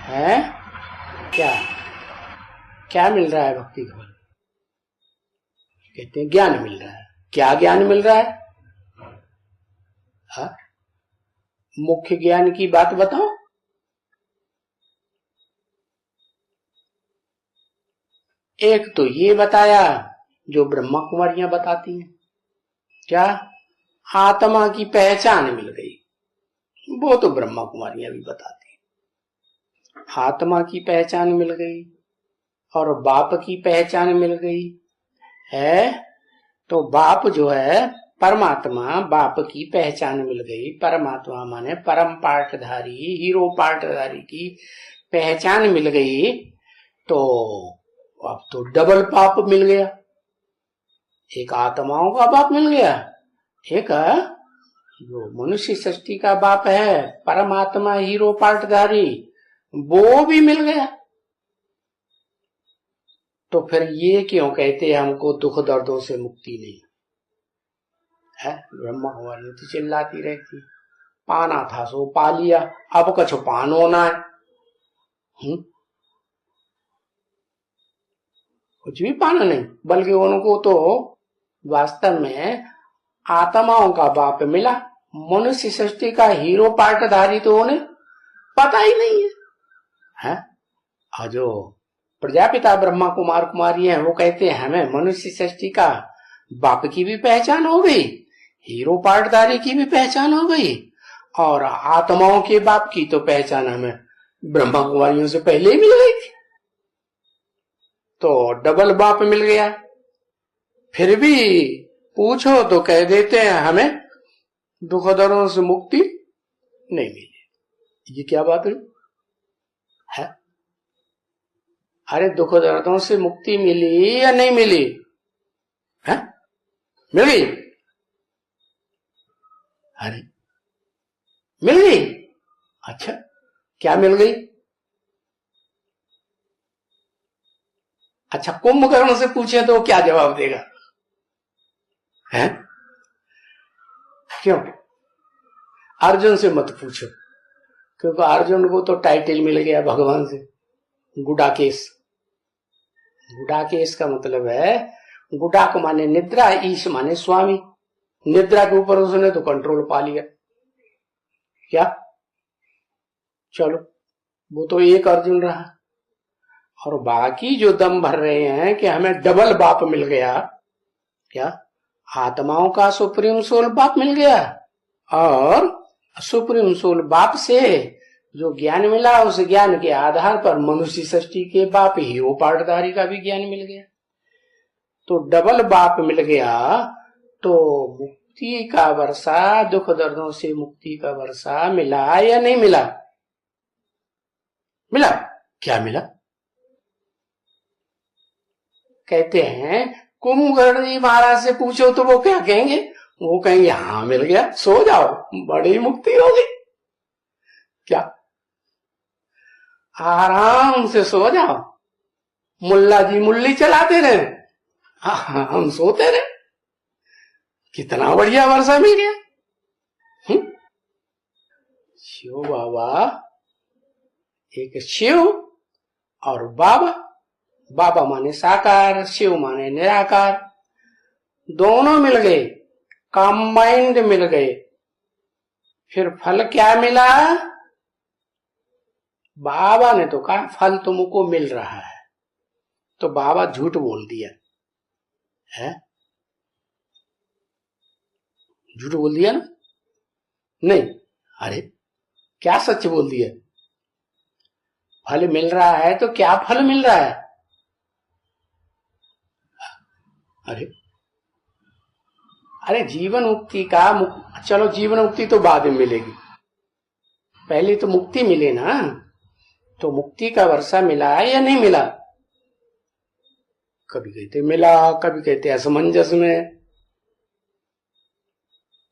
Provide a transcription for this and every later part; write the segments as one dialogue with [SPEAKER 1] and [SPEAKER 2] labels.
[SPEAKER 1] है क्या? क्या मिल रहा है भक्ति का फल? कहते हैं ज्ञान मिल रहा है। क्या ज्ञान मिल रहा है? हा? मुख्य ज्ञान की बात बताओ। एक तो ये बताया जो ब्रह्मा कुमारियां बताती हैं, क्या? आत्मा की पहचान मिल गई। वो तो ब्रह्मा कुमारियां भी बताती हैं। आत्मा की पहचान मिल गई और बाप की पहचान मिल गई है। तो बाप जो है परमात्मा, बाप की पहचान मिल गई। परमात्मा माने परम पाठधारी, हीरो पाठधारी की पहचान मिल गई। तो अब तो डबल बाप मिल गया। एक आत्माओं का बाप मिल गया, एक जो मनुष्य सृष्टि का बाप है परमात्मा हीरो पाठधारी, वो भी मिल गया। तो फिर ये क्यों कहते हैं हमको दुख दर्दों से मुक्ति नहीं है? ब्रह्मा कुमारी तो चिल्लाती रहती, पाना था सो पा लिया, अब कछ पान होना है। कुछ भी पाना नहीं, बल्कि उनको तो वास्तव में आत्माओं का बाप मिला। मनुष्य सृष्टि का हीरो पाठधारी तो उन्हें पता ही नहीं है। और जो प्रजापिता ब्रह्मा कुमार कुमारी हैं वो कहते हैं हमें मनुष्य सृष्टि का बाप की भी पहचान हो गई, हीरो पाठधारी की भी पहचान हो गई, और आत्माओं के बाप की तो पहचान हमें ब्रह्मा कुमारियों से पहले ही मिल गई थी। तो डबल बाप मिल गया। फिर भी पूछो तो कह देते हैं हमें दुख दर्दों से मुक्ति नहीं मिली। ये क्या बात है? अरे दुख दर्दों से मुक्ति मिली या नहीं मिली है? मिल गई। अरे मिल गई। अच्छा, क्या मिल गई? अच्छा, कुंभकर्ण से पूछे तो क्या जवाब देगा? है? क्यों? अर्जुन से मत पूछो, क्योंकि अर्जुन को तो टाइटल मिल गया भगवान से, गुडाकेश। गुडाकेश का मतलब है, गुडाक माने निद्रा, ईश माने स्वामी। निद्रा के ऊपर उसने तो कंट्रोल पा लिया। क्या? चलो, वो तो एक अर्जुन रहा। और बाकी जो दम भर रहे हैं कि हमें डबल बाप मिल गया, क्या? आत्माओं का सुप्रीम सोल बाप मिल गया, और सुप्रीम सोल बाप से जो ज्ञान मिला उस ज्ञान के आधार पर मनुष्य सृष्टि के बाप हीरो पाठधारी का भी ज्ञान मिल गया। तो डबल बाप मिल गया। तो मुक्ति का वर्षा, दुख दर्दों से मुक्ति का वर्षा मिला या नहीं मिला? मिला। क्या मिला? कहते हैं कुंभकर्ण जी महाराज से पूछो तो वो क्या कहेंगे? वो कहेंगे हाँ मिल गया, सो जाओ, बड़ी मुक्ति हो गई। क्या? आराम से सो जाओ, मुल्ला जी मुल्ली चलाते रहे, हम सोते रहे, कितना बढ़िया वर्षा मिल गया। शिव बाबा, एक शिव और बाबा। बाबा माने साकार, शिव माने निराकार, दोनों मिल गए, कंबाइंड मिल गए। फिर फल क्या मिला? बाबा ने तो कहा फल तुमको मिल रहा है, तो बाबा झूठ बोल दिया है? झूठ बोल दिया ना? नहीं, अरे क्या सच बोल दिया? फल मिल रहा है तो क्या फल मिल रहा है? अरे जीवन मुक्ति का चलो जीवन मुक्ति तो बाद में मिलेगी, पहले तो मुक्ति मिले ना। तो मुक्ति का वर्षा मिला या नहीं मिला? कभी कहते मिला, कभी कहते असमंजस में।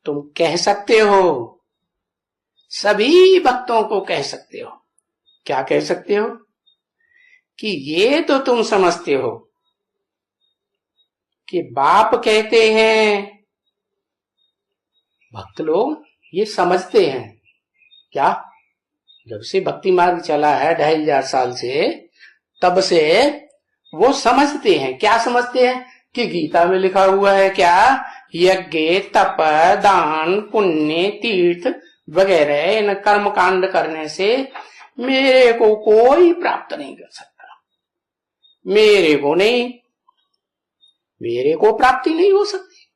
[SPEAKER 1] तुम कह सकते हो, सभी भक्तों को कह सकते हो। क्या कह सकते हो? कि ये तो तुम समझते हो कि बाप कहते हैं, भक्त लोग ये समझते हैं क्या? जब से भक्ति मार्ग चला है 2500 साल से, तब से वो समझते हैं। क्या समझते हैं कि गीता में लिखा हुआ है क्या, यज्ञ तप दान पुण्य तीर्थ वगैरह इन कर्म कांड करने से मेरे को कोई प्राप्त नहीं कर सकता, मेरे को प्राप्ति नहीं हो सकती,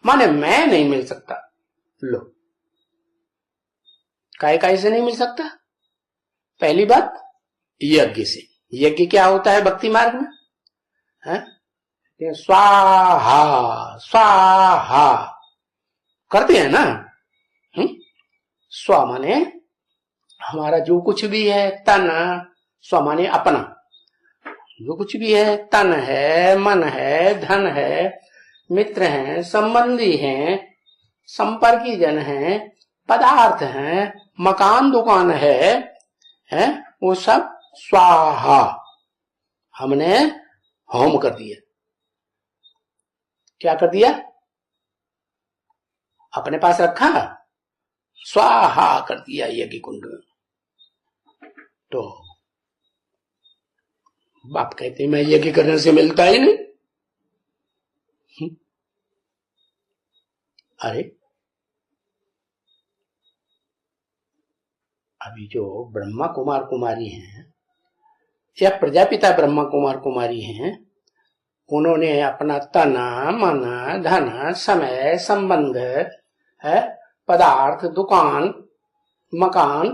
[SPEAKER 1] माने मैं नहीं मिल सकता। लो, काय से नहीं मिल सकता? पहली बात यज्ञ से। यज्ञ क्या होता है भक्ति मार्ग में? है स्वाहा स्वाहा करते हैं ना। स्व माने हमारा जो कुछ भी है, तन, स्व माने अपना, जो कुछ भी है, तन है, मन है, धन है, मित्र हैं, संबंधी हैं, संपर्की जन हैं, पदार्थ हैं, मकान दुकान है, वो सब स्वाहा हमने होम कर दिया। क्या कर दिया? अपने पास रखा, स्वाहा कर दिया यज्ञ कुंड में। तो बाप कहते मैं यज्ञ करने से मिलता ही नहीं। अरे अभी जो ब्रह्मा कुमार कुमारी हैं या प्रजापिता ब्रह्मा कुमार कुमारी हैं, उन्होंने अपना तन मन धन समय संबंध है, पदार्थ दुकान मकान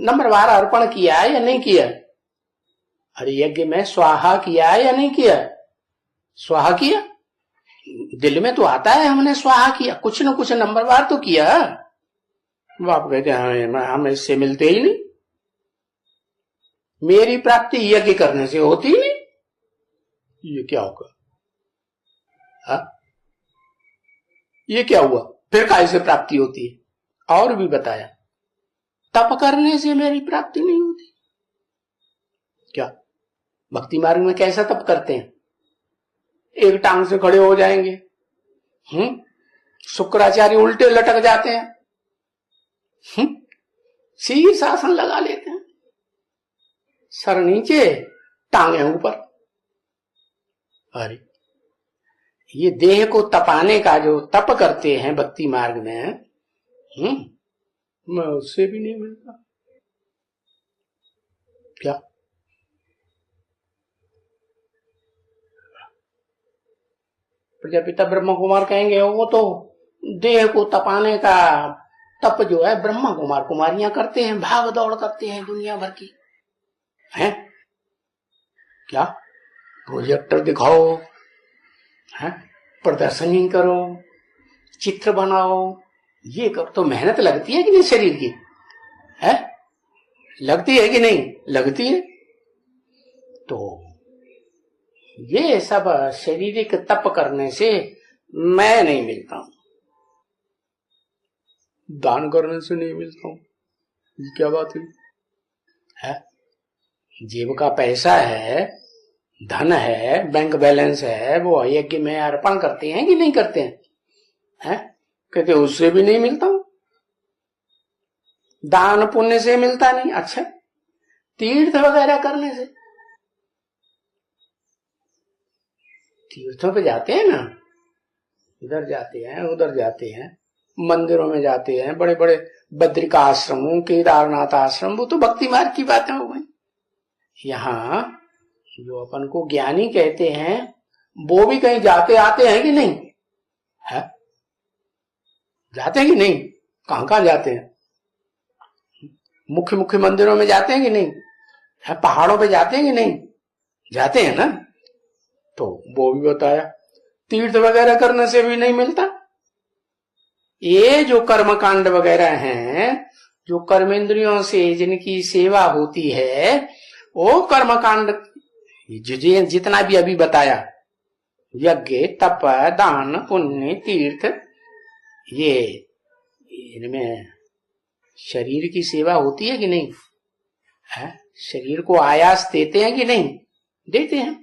[SPEAKER 1] नंबरवार अर्पण किया है या नहीं किया? अरे यज्ञ में स्वाहा किया है या नहीं किया? स्वाहा किया, दिल में तो आता है हमने स्वाहा किया, कुछ न कुछ नंबरवार तो किया। बाप कहते हैं हम इससे मिलते ही नहीं, मेरी प्राप्ति यज्ञ करने से होती ही नहीं। ये क्या होगा? ये क्या हुआ? फिर काय से प्राप्ति होती है? और भी बताया, तप करने से मेरी प्राप्ति नहीं होती। क्या भक्ति मार्ग में कैसा तप करते हैं? एक टांग से खड़े हो जाएंगे, शुक्राचार्य उल्टे लटक जाते हैं, शीर्षासन लगा लेते हैं, सर नीचे टांगे ऊपर। अरे ये देह को तपाने का जो तप करते हैं भक्ति मार्ग में, मैं उससे भी नहीं मिलता। क्या प्रजापिता ब्रह्मा कुमार कहेंगे वो तो देह को तपाने का तप जो है ब्रह्मा कुमार कुमारियां करते हैं, भाग दौड़ करते हैं दुनिया भर की। हैं क्या प्रोजेक्टर दिखाओ, हैं प्रदर्शनी करो, चित्र बनाओ, ये करो। तो मेहनत लगती है कि नहीं शरीर की? है लगती है कि नहीं? लगती है। तो ये सब शारीरिक तप करने से मैं नहीं मिलता हूं, दान करने से नहीं मिलता हूं। ये क्या बात है? जेब का पैसा है, धन है, बैंक बैलेंस है, वो यज्ञ में अर्पण करते हैं कि नहीं करते हैं? कहते उससे भी नहीं मिलता हूं, दान पुण्य से मिलता नहीं। अच्छा, तीर्थ वगैरह करने से? तीर्थों पे जाते हैं ना, इधर जाते हैं उधर जाते हैं, मंदिरों में जाते हैं, बड़े बड़े बद्रिका आश्रम केदारनाथ आश्रम, वो तो भक्ति मार्ग की बातें हो गई। यहाँ जो अपन को ज्ञानी कहते हैं वो भी कहीं जाते आते हैं कि नहीं? है जाते हैं कि नहीं? कहां कहां जाते हैं? मुख्य मुख्य मंदिरों में जाते हैं कि नहीं? है पहाड़ों पे जाते हैं कि नहीं? जाते हैं ना। तो वो भी बताया, तीर्थ वगैरह करने से भी नहीं मिलता। ये जो कर्मकांड वगैरह हैं, जो कर्मेंद्रियों से जिनकी सेवा होती है, वो कर्मकांड जितना भी अभी बताया, यज्ञ तप दान पुण्य तीर्थ, ये इनमें शरीर की सेवा होती है कि नहीं? है शरीर को आयास देते हैं कि नहीं? देते हैं।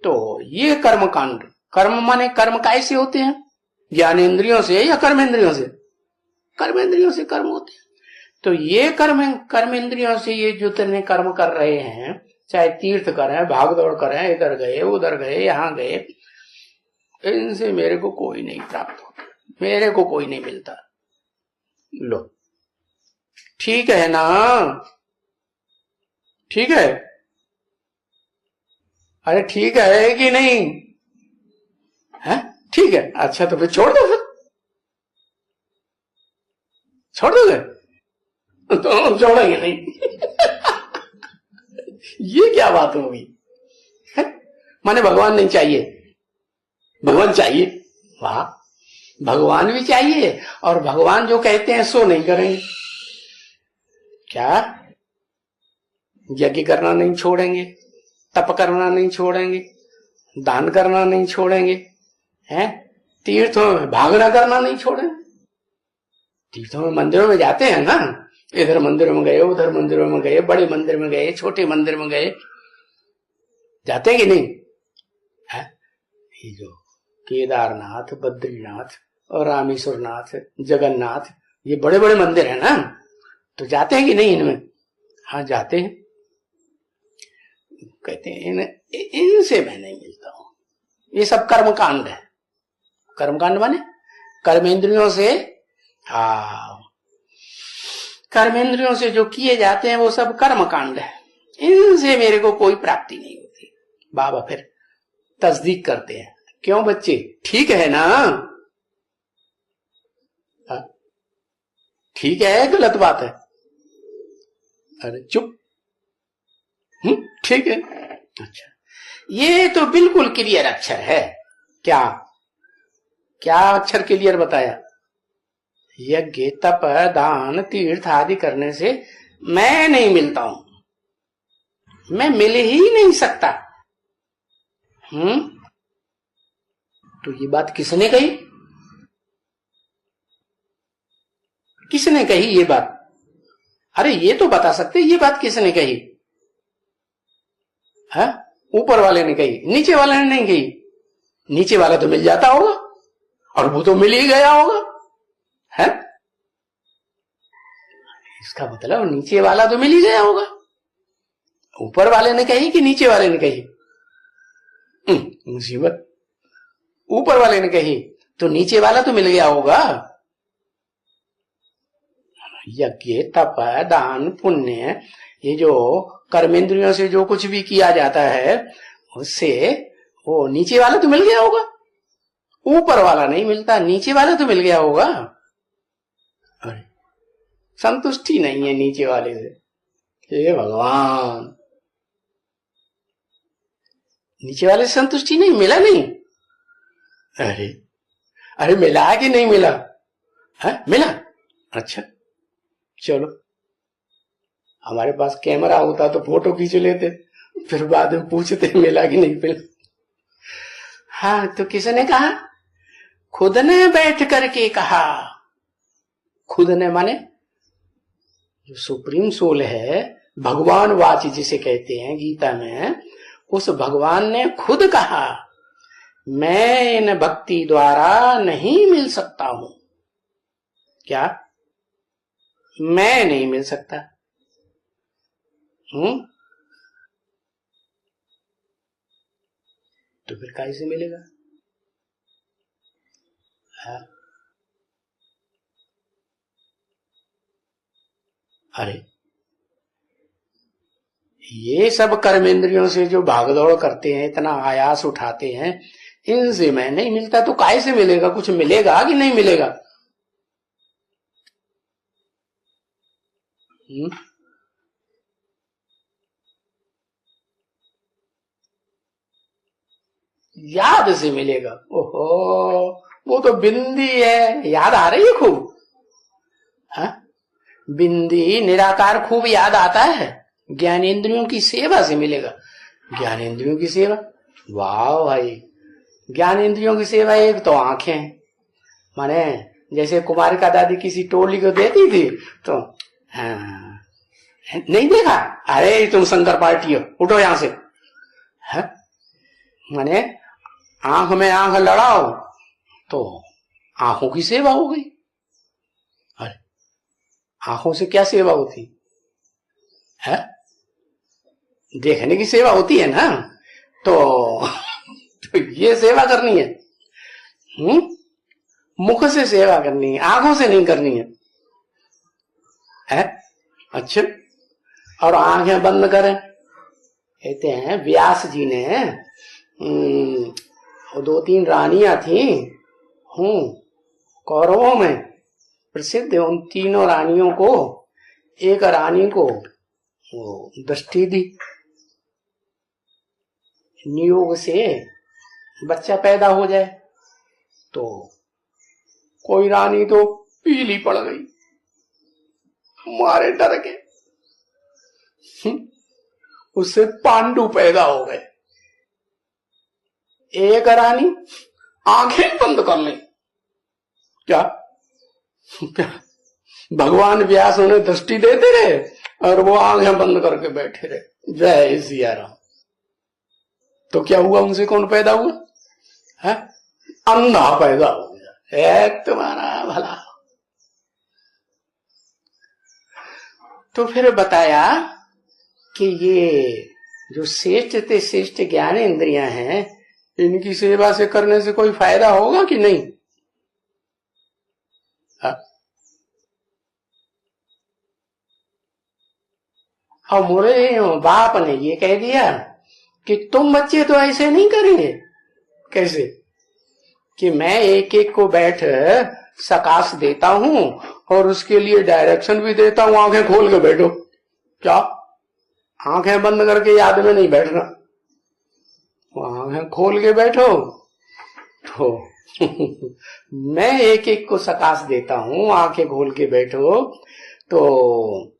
[SPEAKER 1] तो ये कर्मकांड, कर्म माने कर्म कैसे होते हैं? ज्ञानेंद्रियों से या कर्मेंद्रियों से? कर्मेंद्रियों से कर्म होते हैं। तो ये कर्म इंद्रियों से ये जो तेरे कर्म कर रहे हैं, चाहे तीर्थ करें, भाग दौड़ करें, इधर गए उधर गए यहां गए, इनसे मेरे को कोई नहीं प्राप्त होता, मेरे को कोई नहीं मिलता। लो ठीक है ना, ठीक है, अरे ठीक है कि नहीं है? ठीक है, अच्छा तो फिर छोड़ दो, फिर छोड़ दोगे? तो छोड़ेंगे नहीं। ये क्या बात होगी? माने भगवान नहीं चाहिए, भगवान चाहिए, वाह, भगवान भी चाहिए, और भगवान जो कहते हैं सो नहीं करेंगे। क्या? यज्ञ करना नहीं छोड़ेंगे, तप करना नहीं छोड़ेंगे, दान करना नहीं छोड़ेंगे, हैं? तीर्थों में भागना करना नहीं छोड़ेंगे। तीर्थों में मंदिरों में जाते हैं ना, इधर मंदिरों में गए उधर मंदिरों में गए, बड़े मंदिर में गए छोटे मंदिर में गए, जाते हैं कि नहीं है? ये जो केदारनाथ, बद्रीनाथ और रामेश्वरनाथ, जगन्नाथ, ये बड़े बड़े मंदिर है ना, तो जाते हैं कि नहीं इनमें? हाँ जाते हैं। कहते हैं इनसे मैं नहीं मिलता हूं, ये सब कर्मकांड है। कर्मकांड माने कर्मेंद्रियों से, कर्मेंद्रियों से जो किए जाते हैं वो सब कर्मकांड है, इनसे मेरे को कोई प्राप्ति नहीं होती। बाबा फिर तस्दीक करते हैं, क्यों बच्चे ठीक है ना? ठीक है गलत बात है? अरे चुप, ठीक है, अच्छा, ये तो बिल्कुल क्लियर अक्षर है। क्या क्या अक्षर क्लियर बताया? यज्ञ तप दान तीर्थ आदि करने से मैं नहीं मिलता हूं, मैं मिल ही नहीं सकता। तो ये बात किसने कही? किसने कही ये बात? अरे ये तो बता सकते ये बात किसने कही है? ऊपर वाले ने कही, नीचे वाले ने नहीं कही। नीचे वाला तो मिल जाता होगा, और वो तो मिल ही गया होगा, है? इसका मतलब नीचे वाला तो मिल ही गया होगा। ऊपर वाले ने कही कि नीचे वाले ने कही? मुसीबत, ऊपर वाले ने कही तो नीचे वाला तो मिल गया होगा। यज्ञ तप दान पुण्य, ये जो कर्मेंद्रियों से जो कुछ भी किया जाता है उससे वो नीचे वाला तो मिल गया होगा, ऊपर वाला नहीं मिलता, नीचे वाला तो मिल गया होगा। अरे संतुष्टि नहीं है नीचे वाले से, हे भगवान, नीचे वाले से संतुष्टि नहीं, मिला नहीं। अरे अरे मिला कि नहीं मिला है? मिला, अच्छा चलो, हमारे पास कैमरा होता तो फोटो खींच लेते, फिर बाद में पूछते मिला कि नहीं मिला। हाँ तो किसने कहा? खुद ने बैठ करके कहा। खुद ने माने जो सुप्रीम सोल है, भगवान वाच जिसे कहते हैं गीता में, उस भगवान ने खुद कहा मैं इन भक्ति द्वारा नहीं मिल सकता हूं। क्या? मैं नहीं मिल सकता। तो फिर कैसे मिलेगा? हाँ? अरे ये सब कर्मेंद्रियों से जो भागदौड़ करते हैं, इतना आयास उठाते हैं, इनसे मैं नहीं मिलता, तो काय से मिलेगा? कुछ मिलेगा कि नहीं मिलेगा? याद से मिलेगा। ओहो, वो तो बिंदी है, याद आ रही है खूब, हाँ? बिंदी निराकार खूब याद आता है, ज्ञानेंद्रियों की सेवा से मिलेगा। ज्ञानेंद्रियों की सेवा, वाह भाई, ज्ञानेंद्रियों की सेवा एक तो आंखें, माने जैसे कुमारिका दादी किसी टोली को देती थी तो हाँ, नहीं देखा? अरे तुम शंकर पार्टी हो, उठो यहां से, है? माने आंख में आंख लड़ाओ तो आंखों की सेवा हो गई। अरे आंखों से क्या सेवा होती है? देखने की सेवा होती है ना। तो, तो ये सेवा करनी है। मुख से सेवा करनी है, आंखों से नहीं करनी है? अच्छा, और आंखें बंद करें। कहते हैं व्यास जी ने 2-3 रानियां थी कौरवों में प्रसिद्ध। उन तीनों रानियों को, एक रानी को वो दृष्टि दी, नियोग से बच्चा पैदा हो जाए। तो कोई रानी तो पीली पड़ गई, मारे डर के, उससे पांडु पैदा हो गए। एक रानी आंखें बंद कर ली। क्या भगवान व्यास उन्हें दृष्टि देते रहे और वो आंखें बंद करके बैठे रहे। जय सिया राम। तो क्या हुआ? उनसे कौन पैदा हुआ है? अंधा पैदा हो गया। एक तुम्हारा भला। तो फिर बताया कि ये जो श्रेष्ठ से श्रेष्ठ ज्ञान इंद्रियां हैं, इनकी सेवा से करने से कोई फायदा होगा कि नहीं? और मोरे बाप ने ये कह दिया कि तुम बच्चे तो ऐसे नहीं करेंगे। कैसे? कि मैं एक एक को बैठ सकाश देता हूं और उसके लिए डायरेक्शन भी देता हूं, आंखें खोल के बैठो। क्या? आंखें बंद करके याद में नहीं बैठना, आंखें खोल के बैठो। तो मैं एक एक को सकाश देता हूं, आंखें खोल के बैठो। तो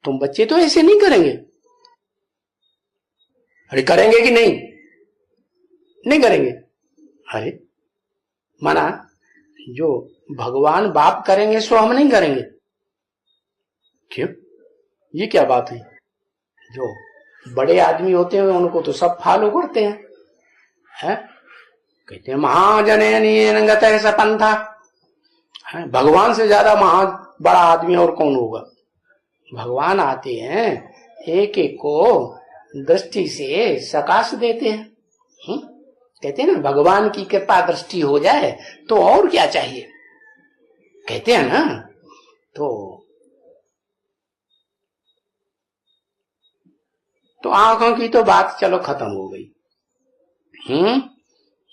[SPEAKER 1] तुम बच्चे तो ऐसे नहीं करेंगे। अरे करेंगे कि नहीं? नहीं करेंगे। अरे माना जो भगवान बाप करेंगे सो हम नहीं करेंगे। क्यों? ये क्या बात है? जो बड़े आदमी होते हैं उनको तो सब फॉलो करते हैं? कहते हैं महाजनयन गतः स पंथा। भगवान से ज्यादा बड़ा आदमी और कौन होगा? भगवान आते हैं, एक एक को दृष्टि से सकाश देते हैं। कहते हैं ना, भगवान की कृपा दृष्टि हो जाए तो और क्या चाहिए, कहते हैं ना। तो आंखों की तो बात चलो खत्म हो गई।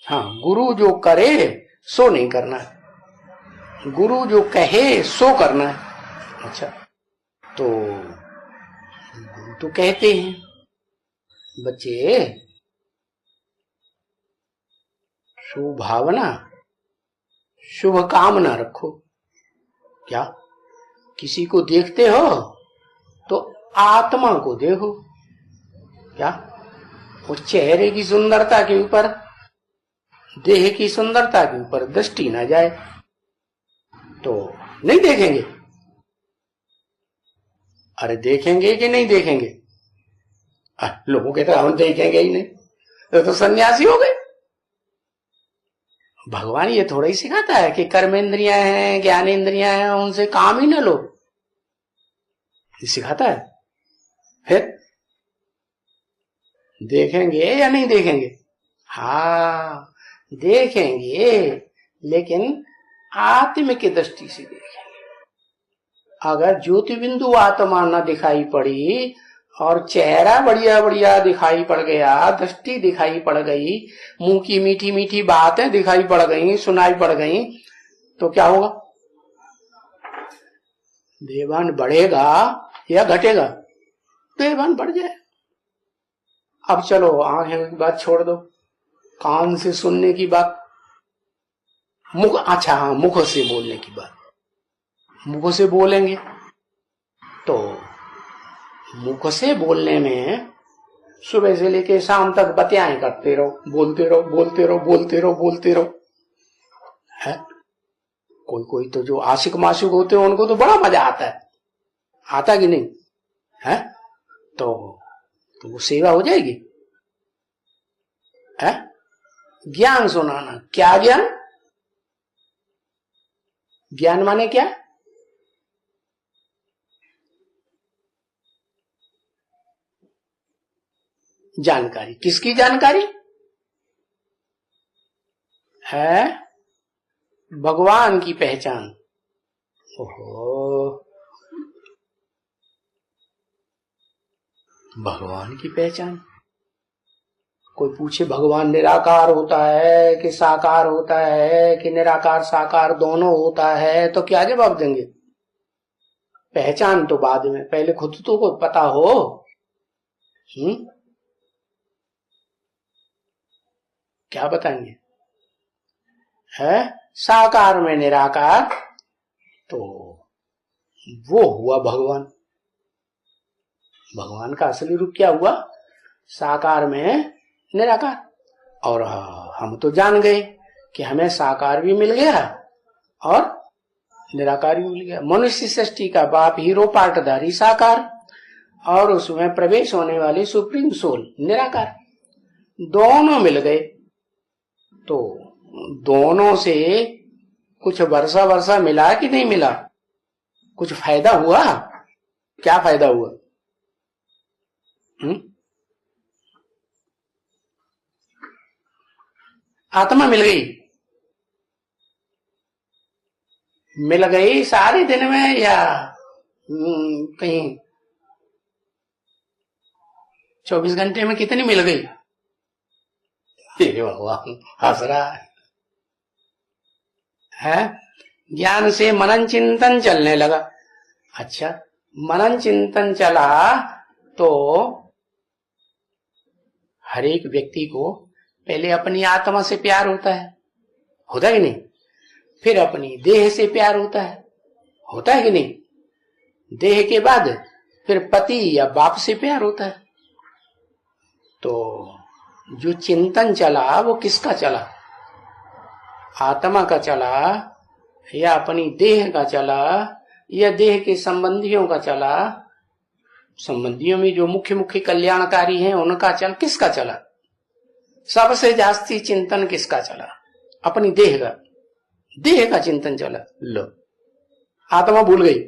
[SPEAKER 1] हाँ, गुरु जो करे सो नहीं करना है, गुरु जो कहे सो करना है। अच्छा, तो गुरु तो कहते हैं बच्चे शुभ भावना शुभ कामना रखो। क्या? किसी को देखते हो तो आत्मा को देखो। क्या? उस चेहरे की सुंदरता के ऊपर, देह की सुंदरता के ऊपर दृष्टि न जाए तो नहीं देखेंगे। अरे देखेंगे कि नहीं देखेंगे? लोगों के तरह हम देखेंगे ही नहीं तो सन्यासी हो गए। भगवान ये थोड़ा ही सिखाता है कि कर्मेंद्रियां हैं, ज्ञानेंद्रियां हैं, उनसे काम ही न लो, ये सिखाता है। फिर देखेंगे या नहीं देखेंगे? हाँ देखेंगे, लेकिन आत्मिक दृष्टि से देखेंगे। अगर ज्योति बिंदु आत्मा न दिखाई पड़ी और चेहरा बढ़िया बढ़िया दिखाई पड़ गया, दृष्टि दिखाई पड़ गई, मुंह की मीठी मीठी बातें दिखाई पड़ गई, सुनाई पड़ गई, तो क्या होगा? देवान बढ़ेगा या घटेगा? देवान बढ़ जाए। अब चलो आंखें की बात छोड़ दो, कान से सुनने की बात, मुख, अच्छा हाँ, मुख से बोलने की बात। मुख से बोलेंगे तो मुख से बोलने में सुबह से लेके शाम तक बतियाएं करते रहो, बोलते रहो बोलते रहो बोलते रहो बोलते रहो, है? कोई कोई तो जो आशिक माशिक होते हैं उनको तो बड़ा मजा आता है, आता कि नहीं है? तो वो सेवा हो जाएगी। है? ज्ञान सुनाना, क्या ज्ञान? ज्ञान माने क्या? जानकारी। किसकी जानकारी है? भगवान की पहचान। ओहो, भगवान की पहचान। कोई पूछे भगवान निराकार होता है कि साकार होता है कि निराकार साकार दोनों होता है, तो क्या जवाब देंगे? पहचान तो बाद में, पहले खुद तो को पता हो। क्या बताएंगे? है साकार में निराकार, तो वो हुआ भगवान। भगवान का असली रूप क्या हुआ? साकार में निराकार। और हम तो जान गए कि हमें साकार भी मिल गया और निराकार भी मिल गया। मनुष्य सृष्टि का बाप हीरो पार्टधारी साकार, और उसमें प्रवेश होने वाली सुप्रीम सोल निराकार, दोनों मिल गए। तो दोनों से कुछ वर्षा वर्षा मिला कि नहीं मिला? कुछ फायदा हुआ? क्या फायदा हुआ? आत्मा मिल गई। मिल गई सारे दिन में या कहीं 24 घंटे में कितनी मिल गई? भगवान हंस रहा है। ज्ञान से मनन चिंतन चलने लगा। अच्छा, मनन चिंतन चला तो हर एक व्यक्ति को पहले अपनी आत्मा से प्यार होता है कि नहीं? फिर अपनी देह से प्यार होता है कि नहीं? देह के बाद फिर पति या बाप से प्यार होता है। तो जो चिंतन चला वो किसका चला? आत्मा का चला या अपनी देह का चला या देह के संबंधियों का चला? संबंधियों में जो मुख्य मुख्य कल्याणकारी हैं उनका चल, किसका चला? सबसे जास्ती चिंतन किसका चला? अपनी देह का। देह का चिंतन चला। लो, आत्मा भूल गई।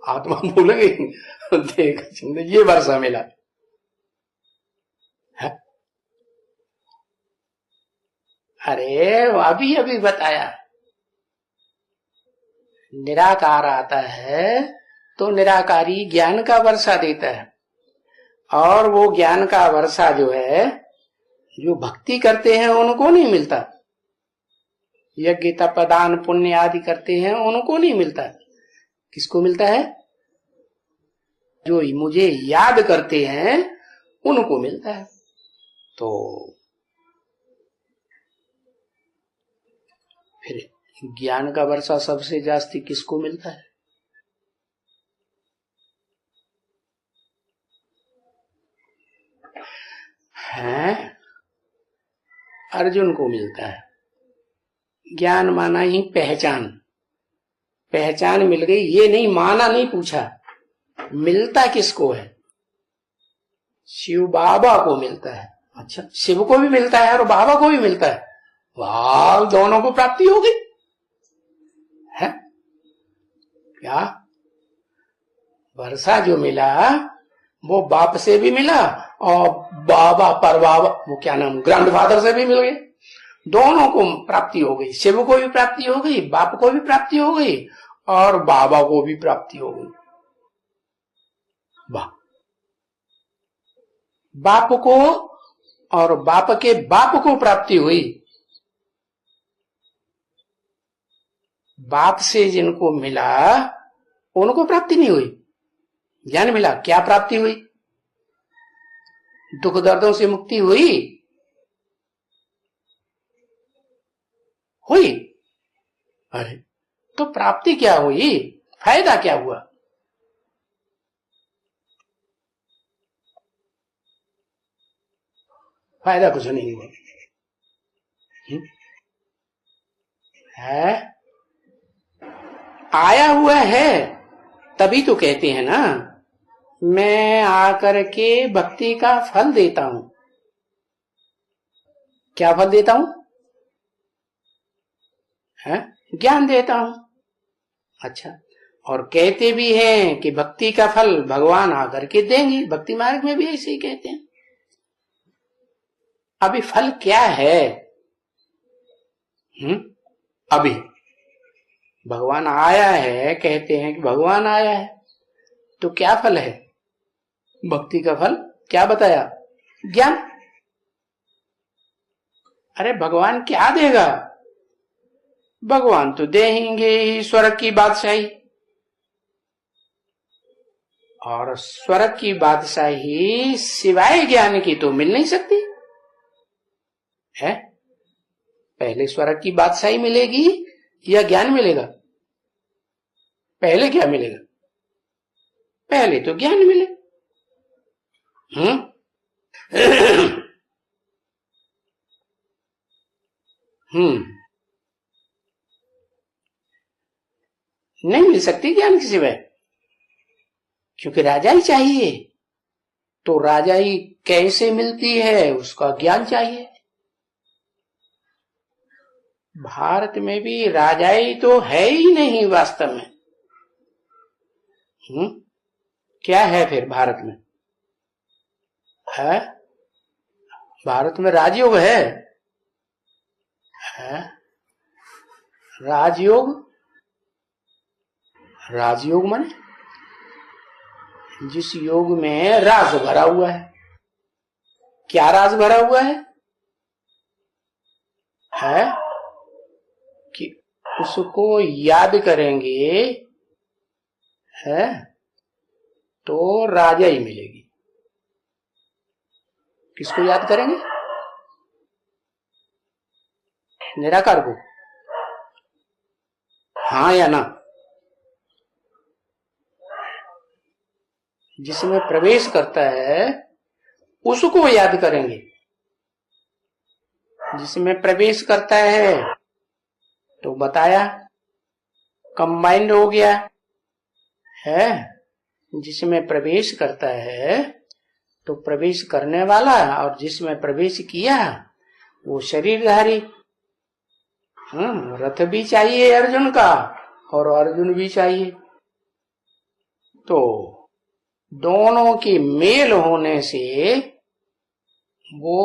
[SPEAKER 1] आत्मा भूल गई, देह का चिंतन, ये वर्षा मिला है? अरे अभी अभी बताया, निराकार आता है तो निराकारी ज्ञान का वर्षा देता है, और वो ज्ञान का वर्षा जो है, जो भक्ति करते हैं उनको नहीं मिलता। यज्ञ तपदान पुण्य आदि करते हैं उनको नहीं मिलता। किसको मिलता है? जो मुझे याद करते हैं उनको मिलता है। तो फिर ज्ञान का वर्षा सबसे जास्ती किसको मिलता है? अर्जुन को मिलता है। ज्ञान माना ही पहचान। पहचान मिल गई, ये नहीं माना, नहीं पूछा, मिलता किसको है? शिव बाबा को मिलता है। अच्छा, शिव को भी मिलता है और बाबा को भी मिलता है। वाह, दोनों को प्राप्ति हो गई है। क्या वर्षा जो मिला वो बाप से भी मिला और बाबा पर बाबा, वो क्या नाम, ग्रैंडफादर से भी मिल गए। दोनों को प्राप्ति हो गई। शिव को भी प्राप्ति हो गई, बाप को भी प्राप्ति हो गई और बाबा को भी प्राप्ति हो गई। वाह, बाप को और बाप के बाप को प्राप्ति हुई। बाप से जिनको मिला उनको प्राप्ति नहीं हुई, ज्ञान मिला। क्या प्राप्ति हुई? दुख दर्दों से मुक्ति हुई। अरे तो प्राप्ति क्या हुई? फायदा क्या हुआ? फायदा कुछ नहीं हुआ है। आया हुआ है तभी तो कहते हैं ना, मैं आकर के भक्ति का फल देता हूं। क्या फल देता हूं? है ज्ञान देता हूं। अच्छा, और कहते भी हैं कि भक्ति का फल भगवान आकर के देंगे। भक्ति मार्ग में भी ऐसे ही कहते हैं। अभी फल क्या है? अभी भगवान आया है, कहते हैं कि भगवान आया है, तो क्या फल है? भक्ति का फल क्या बताया? ज्ञान। अरे भगवान क्या देगा? भगवान तो देंगे ही स्वर्ग की बादशाही, और स्वर्ग की बादशाही सिवाय ज्ञान की तो मिल नहीं सकती है। पहले स्वर्ग की बादशाही मिलेगी या ज्ञान मिलेगा? पहले क्या मिलेगा? पहले तो ज्ञान मिले। नहीं मिल सकती ज्ञान के सिवाय, क्योंकि राजाई चाहिए। तो राजाई कैसे मिलती है? उसका ज्ञान चाहिए। भारत में भी राजाई तो है ही नहीं वास्तव में। क्या है फिर भारत में? है भारत में राजयोग है? राजयोग? राजयोग माने जिस योग में राज भरा हुआ है। क्या राज भरा हुआ है? कि उसको याद करेंगे है तो राजा ही मिलेगी। किसको याद करेंगे? निराकार को। हाँ या ना? जिसमें प्रवेश करता है उसको याद करेंगे। जिसमें प्रवेश करता है तो बताया कंबाइंड हो गया है। जिसमें प्रवेश करता है तो प्रवेश करने वाला, और जिसमें प्रवेश किया वो शरीरधारी। रथ भी चाहिए अर्जुन का और अर्जुन भी चाहिए। तो दोनों की मेल होने से वो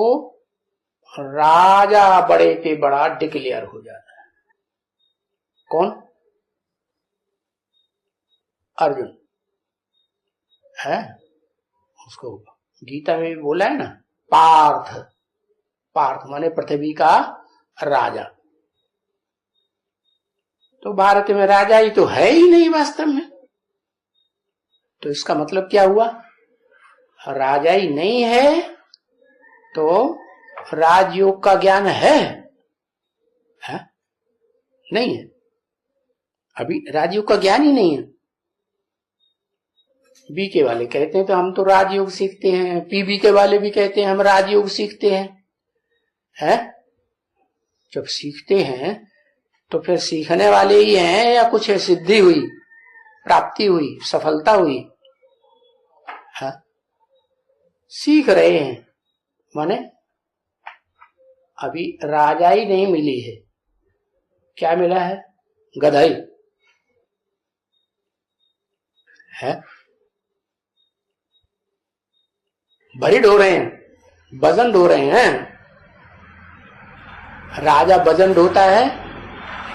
[SPEAKER 1] राजा बड़े पे बड़ा डिक्लेयर हो जाता है। कौन? अर्जुन है। उसको गीता में भी बोला है ना, पार्थ। पार्थ माने पृथ्वी का राजा। तो भारत में राजा ही तो है ही नहीं वास्तव में। तो इसका मतलब क्या हुआ? राजा ही नहीं है तो राजयोग का ज्ञान है? नहीं है। अभी राजयोग का ज्ञान ही नहीं है। बीके वाले कहते हैं तो हम तो राजयोग सीखते हैं, पीबीके वाले भी कहते हैं हम राजयोग सीखते हैं। जब सीखते हैं तो फिर सीखने वाले ही हैं या कुछ सिद्धि हुई, प्राप्ति हुई, सफलता हुई? सीख रहे हैं माने अभी राजाई नहीं मिली है। क्या मिला है? गधाई है। भरी ढो रहे हैं, वजन ढो रहे हैं। राजा वजन ढोता है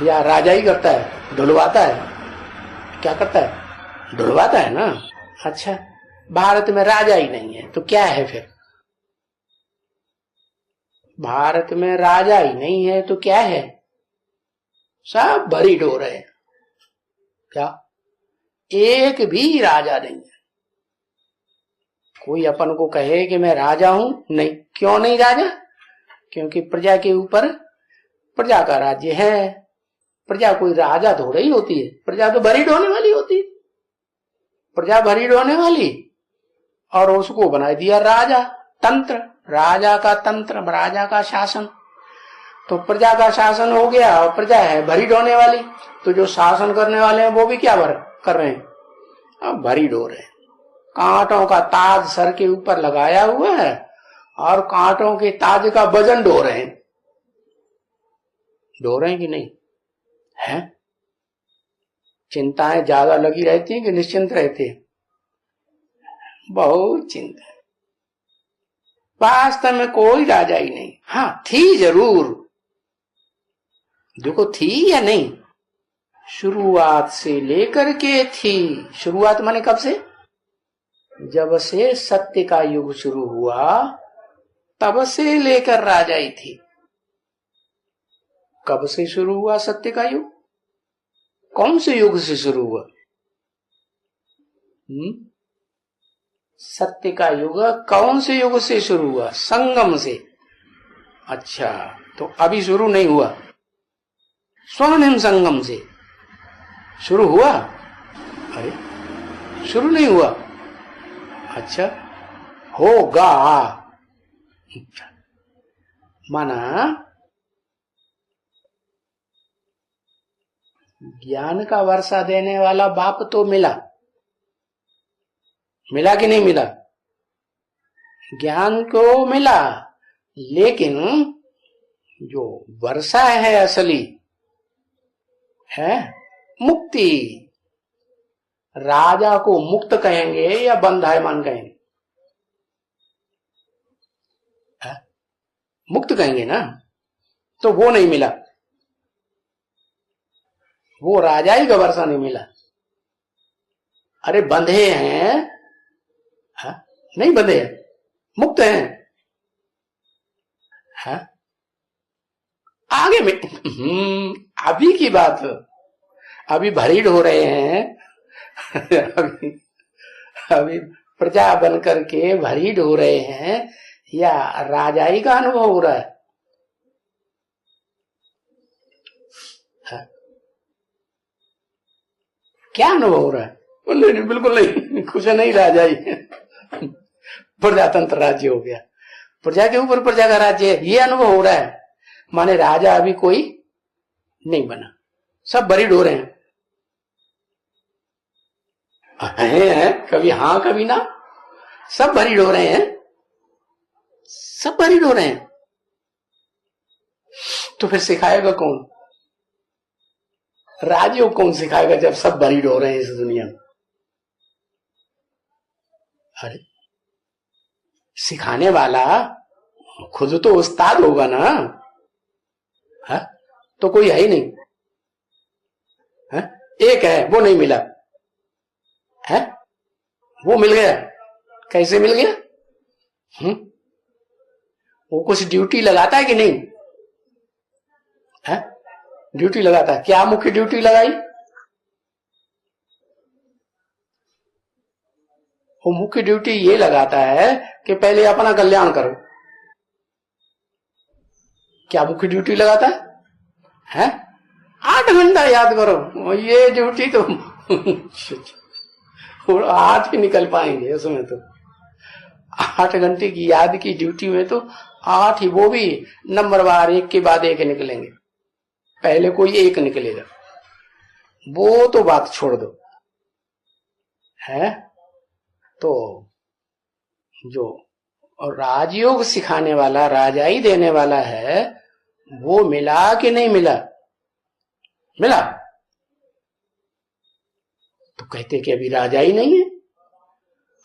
[SPEAKER 1] या राजा ही करता है? ढुलवाता है। क्या करता है? ढुलवाता है ना। अच्छा, भारत में राजा ही नहीं है तो क्या है फिर? भारत में राजा ही नहीं है तो क्या है? सब भरी ढो रहे हैं। क्या? एक भी राजा नहीं है। कोई अपन को कहे कि मैं राजा हूं? नहीं। क्यों नहीं राजा? क्योंकि प्रजा के ऊपर प्रजा का राज्य है। प्रजा कोई राजा थोड़ा ही होती है। प्रजा तो भरी ढोने वाली होती है। प्रजा भरी ढोने वाली, और उसको बना दिया राजा। तंत्र, राजा का तंत्र, राजा का शासन। तो प्रजा का शासन हो गया और प्रजा है भरी ढोने वाली। तो जो शासन करने वाले हैं वो भी क्या कर रहे हैं? अब भरी ढो रहे हैं। कांटों का ताज सर के ऊपर लगाया हुआ है और कांटों के ताज का वजन ढो रहे हैं। ढो रहे हैं कि नहीं है? चिंताएं ज्यादा लगी रहती हैं कि निश्चिंत रहते हैं? बहुत चिंता। वास्तव में कोई राजाई नहीं। हाँ थी जरूर, देखो थी या नहीं, शुरुआत से लेकर के थी। शुरुआत माने कब से? जब से सत्य का युग शुरू हुआ तब से लेकर राजाई थी। कब से शुरू हुआ सत्य का युग? कौन से युग से शुरू हुआ? सत्य का युग कौन से युग से शुरू हुआ? संगम से। अच्छा, तो अभी शुरू नहीं हुआ, स्वर्णिम संगम से शुरू हुआ? अरे शुरू नहीं हुआ। अच्छा, होगा। माना ज्ञान का वर्षा देने वाला बाप तो मिला, मिला कि नहीं मिला? ज्ञान को मिला, लेकिन जो वर्षा है असली है मुक्ति। राजा को मुक्त कहेंगे या बंधायमान कहेंगे? मुक्त कहेंगे ना, तो वो नहीं मिला, वो राजाई का वर्षा नहीं मिला। अरे बंधे हैं, नहीं बंधे हैं, मुक्त हैं। आगे में अभी की बात, अभी भरीड हो रहे हैं अभी प्रजा बन करके भरीड हो रहे हैं, या राजाई का अनुभव हो रहा है? क्या अनुभव हो रहा है? नहीं, बिल्कुल नहीं, कुछ नहीं, राजाई प्रजातंत्र राज्य हो गया, प्रजा के ऊपर प्रजा का राज्य है, ये अनुभव हो रहा है। माने राजा अभी कोई नहीं बना, सब भरीड हो रहे हैं, कभी हाँ कभी ना, सब भरीड हो रहे हैं, सब भरीड हो रहे हैं। तो फिर सिखाएगा कौन? राजयोग कौन सिखाएगा जब सब भरीड हो रहे हैं इस दुनिया में? अरे सिखाने वाला खुद तो उस्ताद होगा ना, है? तो कोई है ही नहीं, है? एक है, वो नहीं मिला है, वो मिल गया। कैसे मिल गया? वो कुछ ड्यूटी लगाता है कि नहीं है? ड्यूटी लगाता है। क्या मुख्य ड्यूटी लगाई? वो मुख्य ड्यूटी ये लगाता है कि पहले अपना कल्याण करो। क्या मुख्य ड्यूटी लगाता है? 8 घंटा याद करो, ये ड्यूटी तो 8 ही निकल पाएंगे उसमें तो। 8 घंटे की याद की ड्यूटी में तो 8 ही, वो भी नंबरवार, एक के बाद एक निकलेंगे, पहले कोई एक निकलेगा, वो तो बात छोड़ दो, है? तो जो राजयोग सिखाने वाला, राजाई देने वाला है, वो मिला कि नहीं मिला? मिला। तो कहते कि अभी राजा ही नहीं है,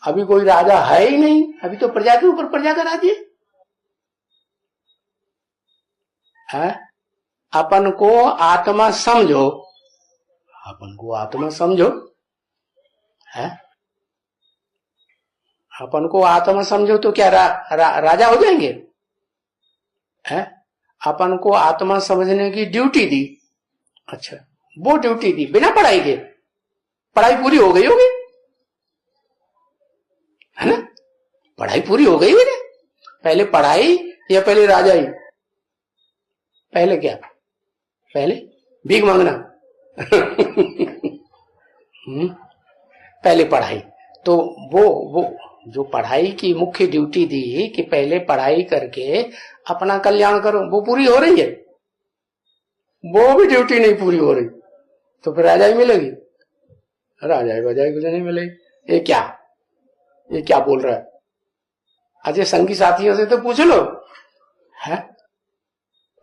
[SPEAKER 1] अभी कोई राजा है ही नहीं, अभी तो प्रजा के ऊपर प्रजा का राज्य है। अपन को आत्मा समझो, अपन को आत्मा समझो, है? अपन को आत्मा समझो तो क्या राजा हो जाएंगे? है? अपन को आत्मा समझने की ड्यूटी दी, अच्छा वो ड्यूटी दी बिना पढ़ाई के, पढ़ाई पूरी हो गई होगी, है ना? पढ़ाई पूरी हो गई होगी। पहले पढ़ाई या पहले राजाई? पहले क्या? पहले भीख मांगना पहले पढ़ाई। तो वो जो पढ़ाई की मुख्य ड्यूटी दी कि पहले पढ़ाई करके अपना कल्याण करो, वो पूरी हो रही है? वो भी ड्यूटी नहीं पूरी हो रही, तो फिर राजाई मिलेगी? राजाई बजाई कुछ नहीं मिलेगी। ये क्या बोल रहा है? अच्छा संगी साथियों से तो पूछ लो, है?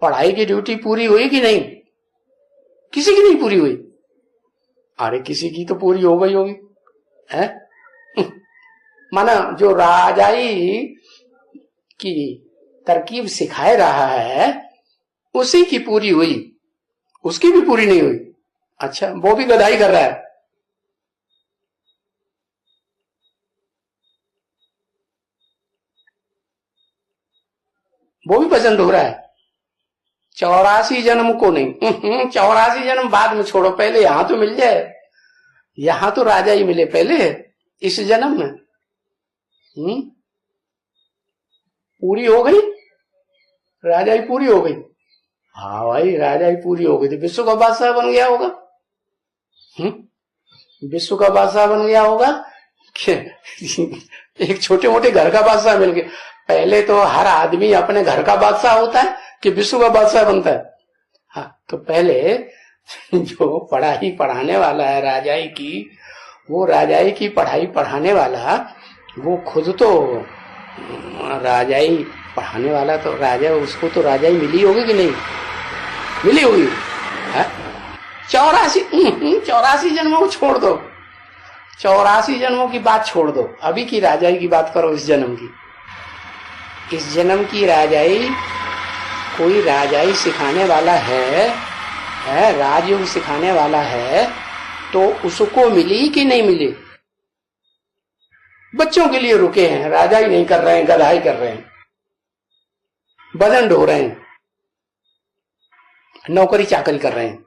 [SPEAKER 1] पढ़ाई की ड्यूटी पूरी हुई कि नहीं? किसी की नहीं पूरी हुई। अरे किसी की तो पूरी हो गई होगी है। माना जो राजाई की तरकीब सिखाए रहा है उसी की पूरी हुई, उसकी भी पूरी नहीं हुई। अच्छा, वो भी गधाई कर रहा है। वो भी पसंद हो रहा है। 84 जन्म को नहीं, 84 जन्म बाद में छोड़ो, पहले यहां तो मिल जाए। यहां तो राजा ही मिले पहले इस जन्म में। पूरी हो गई, राजा ही पूरी हो गई। हाँ भाई, राजा ही पूरी हो गई तो विश्व का बादशाह बन गया होगा। विश्व का बादशाह बन गया होगा। एक छोटे मोटे घर का बादशाह मिल गया। पहले तो हर आदमी अपने घर का बादशाह होता है कि विश्व का बादशाह बनता है। हाँ, तो पहले जो पढ़ाई पढ़ाने वाला है राजाई की, वो राजाई की पढ़ाई पढ़ाने वाला वो खुद तो राजाई पढ़ाने वाला, तो राजा उसको तो राजाई मिली होगी कि नहीं मिली होगी। 84 जन्मों को छोड़ दो, 84 जन्मों की बात छोड़ दो, अभी की राजाई की बात करो। इस जन्म की, इस जन्म की राजाई, कोई राजाई सिखाने वाला है राजयोग सिखाने वाला है तो उसको मिली कि नहीं मिली। बच्चों के लिए रुके हैं, राजाई नहीं कर रहे हैं, गधाई कर रहे हैं, बदन ढो रहे हैं, नौकरी चाकरी कर रहे हैं।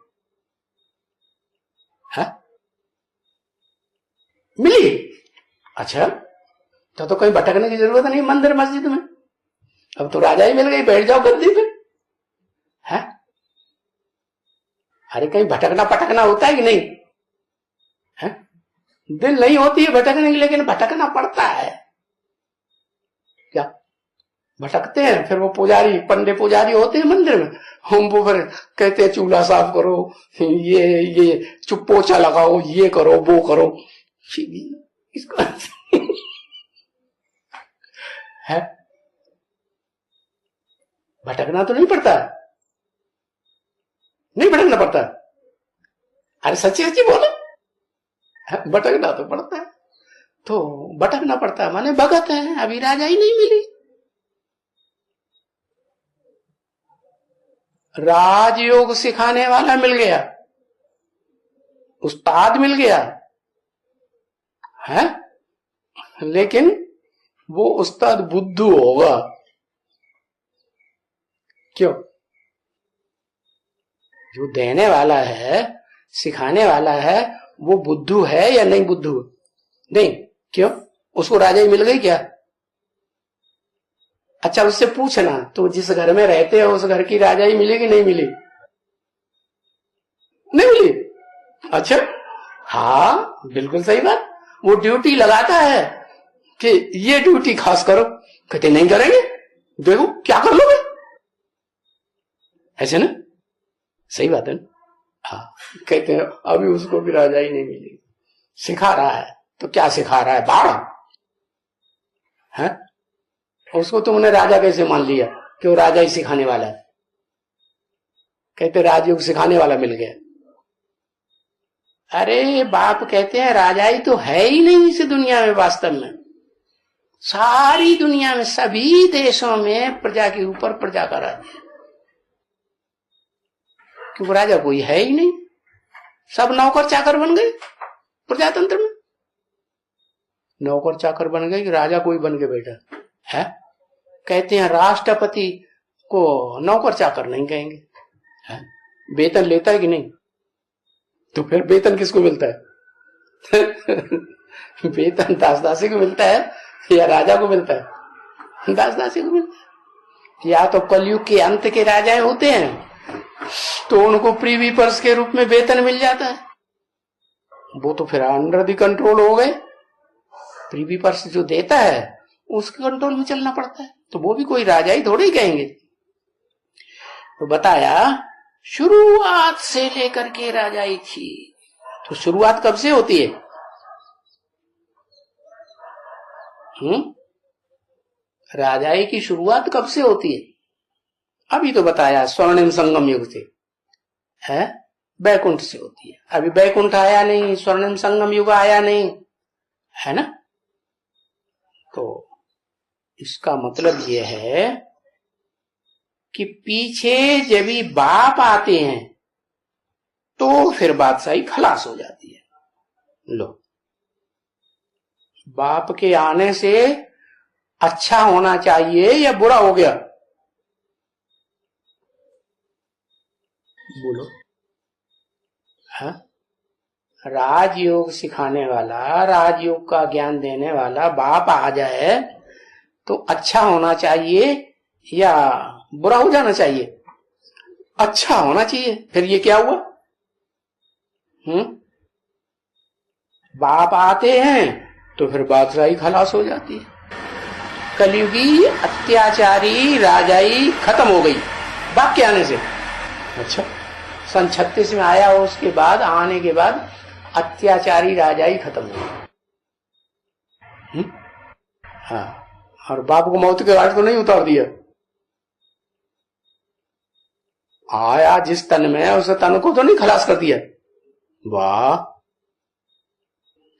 [SPEAKER 1] मिली? अच्छा, तो कहीं भटकने की जरूरत नहीं मंदिर मस्जिद में। अब तो राजा ही मिल गई, बैठ जाओ गद्दी पे। है अरे कहीं भटकना पटकना होता है कि नहीं है? दिल नहीं होती है भटकने की, लेकिन भटकना पड़ता है। क्या भटकते हैं? फिर वो पुजारी, पंडे पुजारी होते हैं मंदिर में, हम वो फिर कहते हैं चूल्हा साफ करो, ये चुप पोछा लगाओ, ये करो वो करो। इसको है भटकना तो नहीं पड़ता, नहीं भटकना पड़ता। अरे सच्ची सच्ची बोलो, भटकना तो पड़ता है। तो भटकना पड़ता है माने भगत है, अभी राजा ही नहीं मिली। राजयोग सिखाने वाला मिल गया, उस्ताद मिल गया है, लेकिन वो उस्ताद बुद्धू होगा। क्यों? जो देने वाला है, सिखाने वाला है, वो बुद्धू है या नहीं बुद्धू? नहीं। क्यों? उसको राजा ही मिल गई क्या? अच्छा, उससे पूछना तो जिस घर में रहते हो उस घर की राजा ही मिली कि नहीं मिली? नहीं मिली। अच्छा, हाँ बिल्कुल सही बात। वो ड्यूटी लगाता है कि ये ड्यूटी खास करो, कहते नहीं करेंगे, देखो क्या कर लोगे, ऐसे ना, सही बात है ना। हाँ, कहते हैं अभी उसको भी राजा ही नहीं मिली। सिखा रहा है तो क्या सिखा रहा है? बाढ़ है। उसको तुमने राजा कैसे मान लिया कि वो राजा ही सिखाने वाला है? कहते राजयोग सिखाने वाला मिल गया। अरे बाप कहते हैं राजा ही तो है ही नहीं इस दुनिया में। वास्तव में सारी दुनिया में, सभी देशों में प्रजा के ऊपर प्रजा का राज्य है, क्योंकि राजा कोई है ही नहीं। सब नौकर चाकर बन गए प्रजातंत्र में, नौकर चाकर बन गए कि राजा कोई बन के बैठा है। कहते हैं राष्ट्रपति को नौकर चाकर नहीं कहेंगे, है? वेतन लेता है कि नहीं? तो फिर वेतन किसको मिलता है? वेतन दासदासी को मिलता है या राजा को मिलता है? दासदासी को मिलता है। या तो कलयुग के अंत के राजा होते हैं तो उनको प्रीवी पर्स के रूप में वेतन मिल जाता है, वो तो फिर अंडर द कंट्रोल हो गए। प्रीवी पर्स जो देता है उसके कंट्रोल में चलना पड़ता है, तो वो भी कोई राजा ही थोड़े ही कहेंगे। तो बताया शुरुआत से लेकर के राजाई थी। तो शुरुआत कब से होती है? राजाई की शुरुआत कब से होती है? अभी तो बताया स्वर्णिम संगम युग से है। बैकुंठ से होती है। अभी बैकुंठ आया नहीं, स्वर्णिम संगम युग आया नहीं, है ना। तो इसका मतलब यह है कि पीछे जब भी बाप आते हैं तो फिर बादशाही खलास हो जाती है। लो, बाप के आने से अच्छा होना चाहिए या बुरा हो गया? बोलो। हाँ, राजयोग सिखाने वाला, राजयोग का ज्ञान देने वाला बाप आ जाए तो अच्छा होना चाहिए या बुरा हो जाना चाहिए? अच्छा होना चाहिए। फिर ये क्या हुआ? बाप आते हैं तो फिर बादशाही खलास हो जाती है। कलयुगी अत्याचारी राजाई खत्म हो गई बाप के आने से। अच्छा, सन 36 में आया हो, उसके बाद आने के बाद अत्याचारी राजाई खत्म हो गई। हाँ, और बाप को मौत के घाट को नहीं उतार दिया। आया जिस तन में, उस तन को तो नहीं खलास कर दिया। वाह,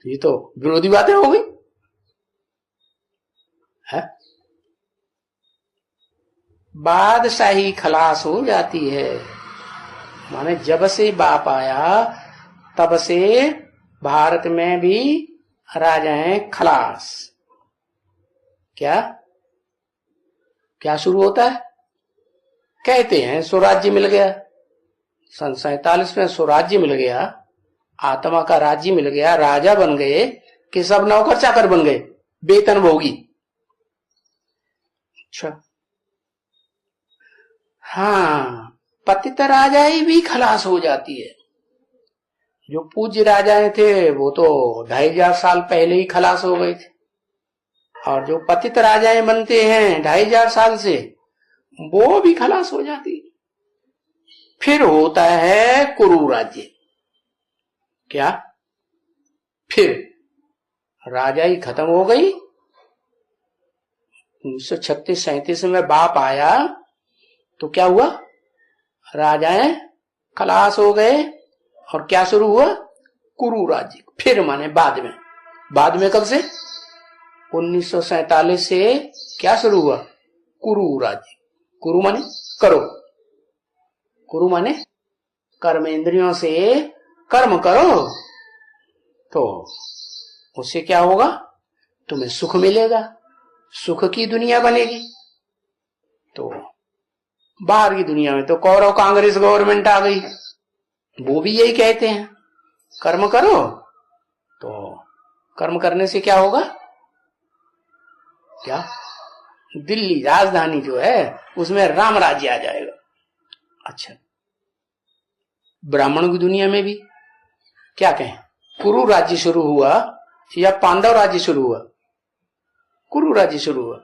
[SPEAKER 1] ये तो विरोधी बातें हो गई है। बादशाही खलास हो जाती है, माने जब से बाप आया तब से भारत में भी राजाएं खलास। क्या क्या शुरू होता है? कहते हैं स्वराज्य मिल गया। सन 47 में स्वराज्य मिल गया, आत्मा का राज्य मिल गया, राजा बन गए कि सब नौकर चाकर बन गए, वेतन भोगी। अच्छा, हाँ, पतित राजाएं भी खलास हो जाती है। जो पूज्य राजाएं थे वो तो 2500 साल पहले ही खलास हो गए थे, और जो पतित राजाएं बनते हैं 2500 साल से, वो भी खलास हो जाती। फिर होता है कुरु राज्य। क्या? फिर राजाई खत्म हो गई। 1936-37 में बाप आया तो क्या हुआ? राजाएं खलास हो गए और क्या शुरू हुआ? कुरु राज्य। फिर माने बाद में कब से? 1947 से क्या शुरू हुआ? कुरु राज्य। कुरु माने करो, कुरु माने कर्मेंद्रियों से कर्म करो तो उससे क्या होगा? तुम्हें सुख मिलेगा, सुख की दुनिया बनेगी। तो बाहर की दुनिया में तो कौरव कांग्रेस गवर्नमेंट आ गई, वो भी यही कहते हैं कर्म करो। तो कर्म करने से क्या होगा? क्या? दिल्ली राजधानी जो है उसमें राम राज्य आ जाएगा। अच्छा, ब्राह्मणों की दुनिया में भी क्या कहें? कुरु राज्य शुरू हुआ या पांडव राज्य शुरू हुआ? कुरु राज्य शुरू हुआ।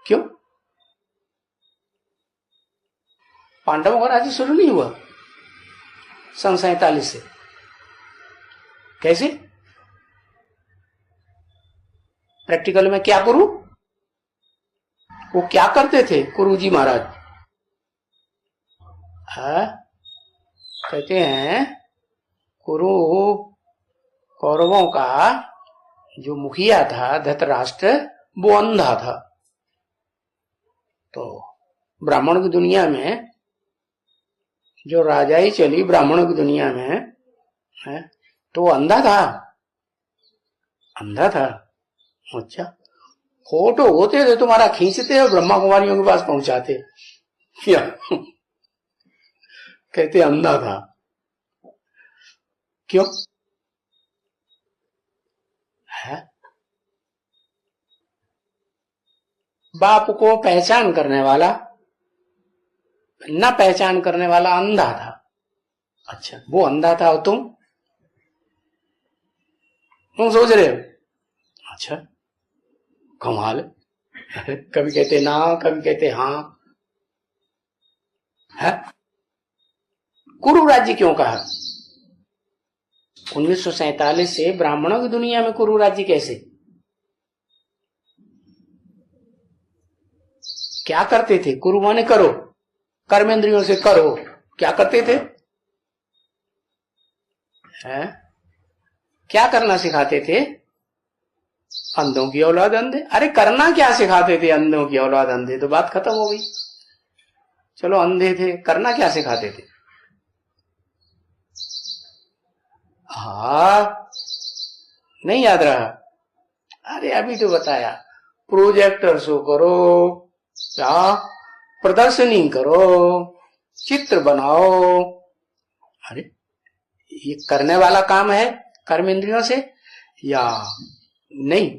[SPEAKER 1] क्यों? पांडवों का राज्य शुरू नहीं हुआ सन 47 से? कैसे? प्रैक्टिकल में क्या कुरु? वो क्या करते थे कुरु जी महाराज? कहते हैं कुरु कौरवों का जो मुखिया था धृतराष्ट्र, वो अंधा था। तो ब्राह्मण की दुनिया में जो राजाई चली ब्राह्मणों की दुनिया में है, तो वो अंधा था। अंधा था। अच्छा, फोटो होते थे तुम्हारा खींचते और ब्रह्मा कुमारियों के पास पहुंचाते क्या? कहते अंधा था। क्यों? है बाप को पहचान करने वाला, न पहचान करने वाला अंधा था। अच्छा, वो अंधा था और तुम सोच रहे हो? अच्छा, कमाल। कभी कहते ना, कभी कहते हाँ। है कुरु राज्य क्यों कहा? 1947 से ब्राह्मणों की दुनिया में कुरु राज्य कैसे? क्या करते थे? कुरु माने करो, कर्मेंद्रियों से करो। क्या करते थे? है? क्या करना सिखाते थे? अंधों की औलाद अंधे। अरे करना क्या सिखाते थे? अंधों की औलाद अंधे, तो बात खत्म हो गई। चलो अंधे थे, करना क्या सिखाते थे? हाँ, नहीं याद रहा? अरे अभी तो बताया, प्रोजेक्टर शो करो, क्या प्रदर्शनी करो, चित्र बनाओ। अरे ये करने वाला काम है कर्म इंद्रियों से या नहीं?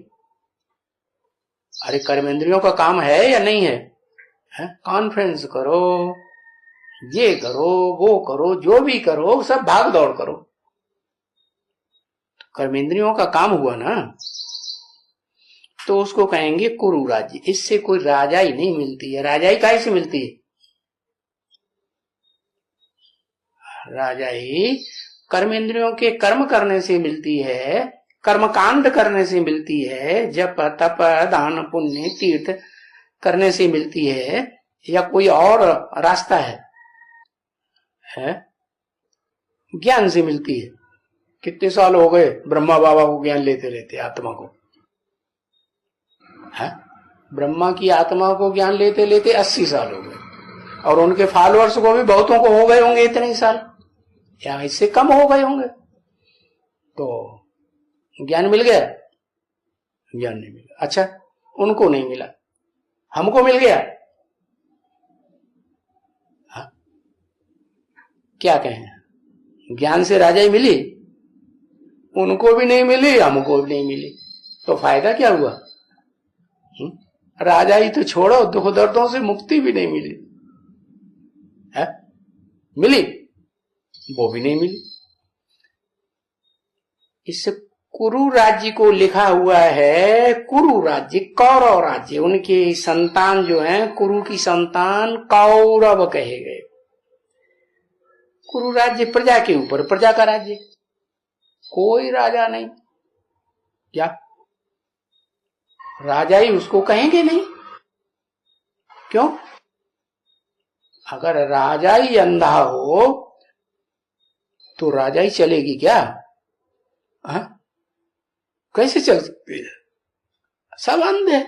[SPEAKER 1] अरे कर्म इंद्रियों का काम है या नहीं है? कॉन्फ्रेंस करो, ये करो, वो करो, जो भी करो सब भाग दौड़ करो, कर्म इंद्रियों का काम हुआ ना। तो उसको कहेंगे कुरु राज्य। इससे कोई राजाई नहीं मिलती है। राजाई काहे से मिलती है? राजाई कर्म इंद्रियों के कर्म करने से मिलती है, कर्मकांड करने से मिलती है, जप तप दान पुण्य तीर्थ करने से मिलती है, या कोई और रास्ता है? ज्ञान से मिलती है। कितने साल हो गए ब्रह्मा बाबा को ज्ञान लेते रहते आत्मा को? है ब्रह्मा की आत्मा को ज्ञान लेते लेते 80 साल हो गए, और उनके फॉलोअर्स को भी बहुतों को हो गए होंगे इतने ही साल, या इससे कम हो गए होंगे। तो ज्ञान मिल गया? ज्ञान नहीं मिला। अच्छा, उनको नहीं मिला, हमको मिल गया। हाँ? क्या कहें, ज्ञान से राजाई मिली, उनको भी नहीं मिली, हमको भी नहीं मिली, तो फायदा क्या हुआ? राजाई तो छोड़ो, दुख दर्दों से मुक्ति भी नहीं मिली है? मिली? वो भी नहीं मिली। इससे कुरु राज्य को लिखा हुआ है कुरु राज्य, कौरव राज्य। उनके संतान जो हैं, कुरु की संतान कौरव कहे गए। कुरु राज्य प्रजा के ऊपर, प्रजा का राज्य, कोई राजा नहीं। क्या राजाई उसको कहेंगे नहीं? क्यों? अगर राजाई अंधा हो तो राजाई चलेगी क्या? हा? कैसे चल सकती है? सब अंधे।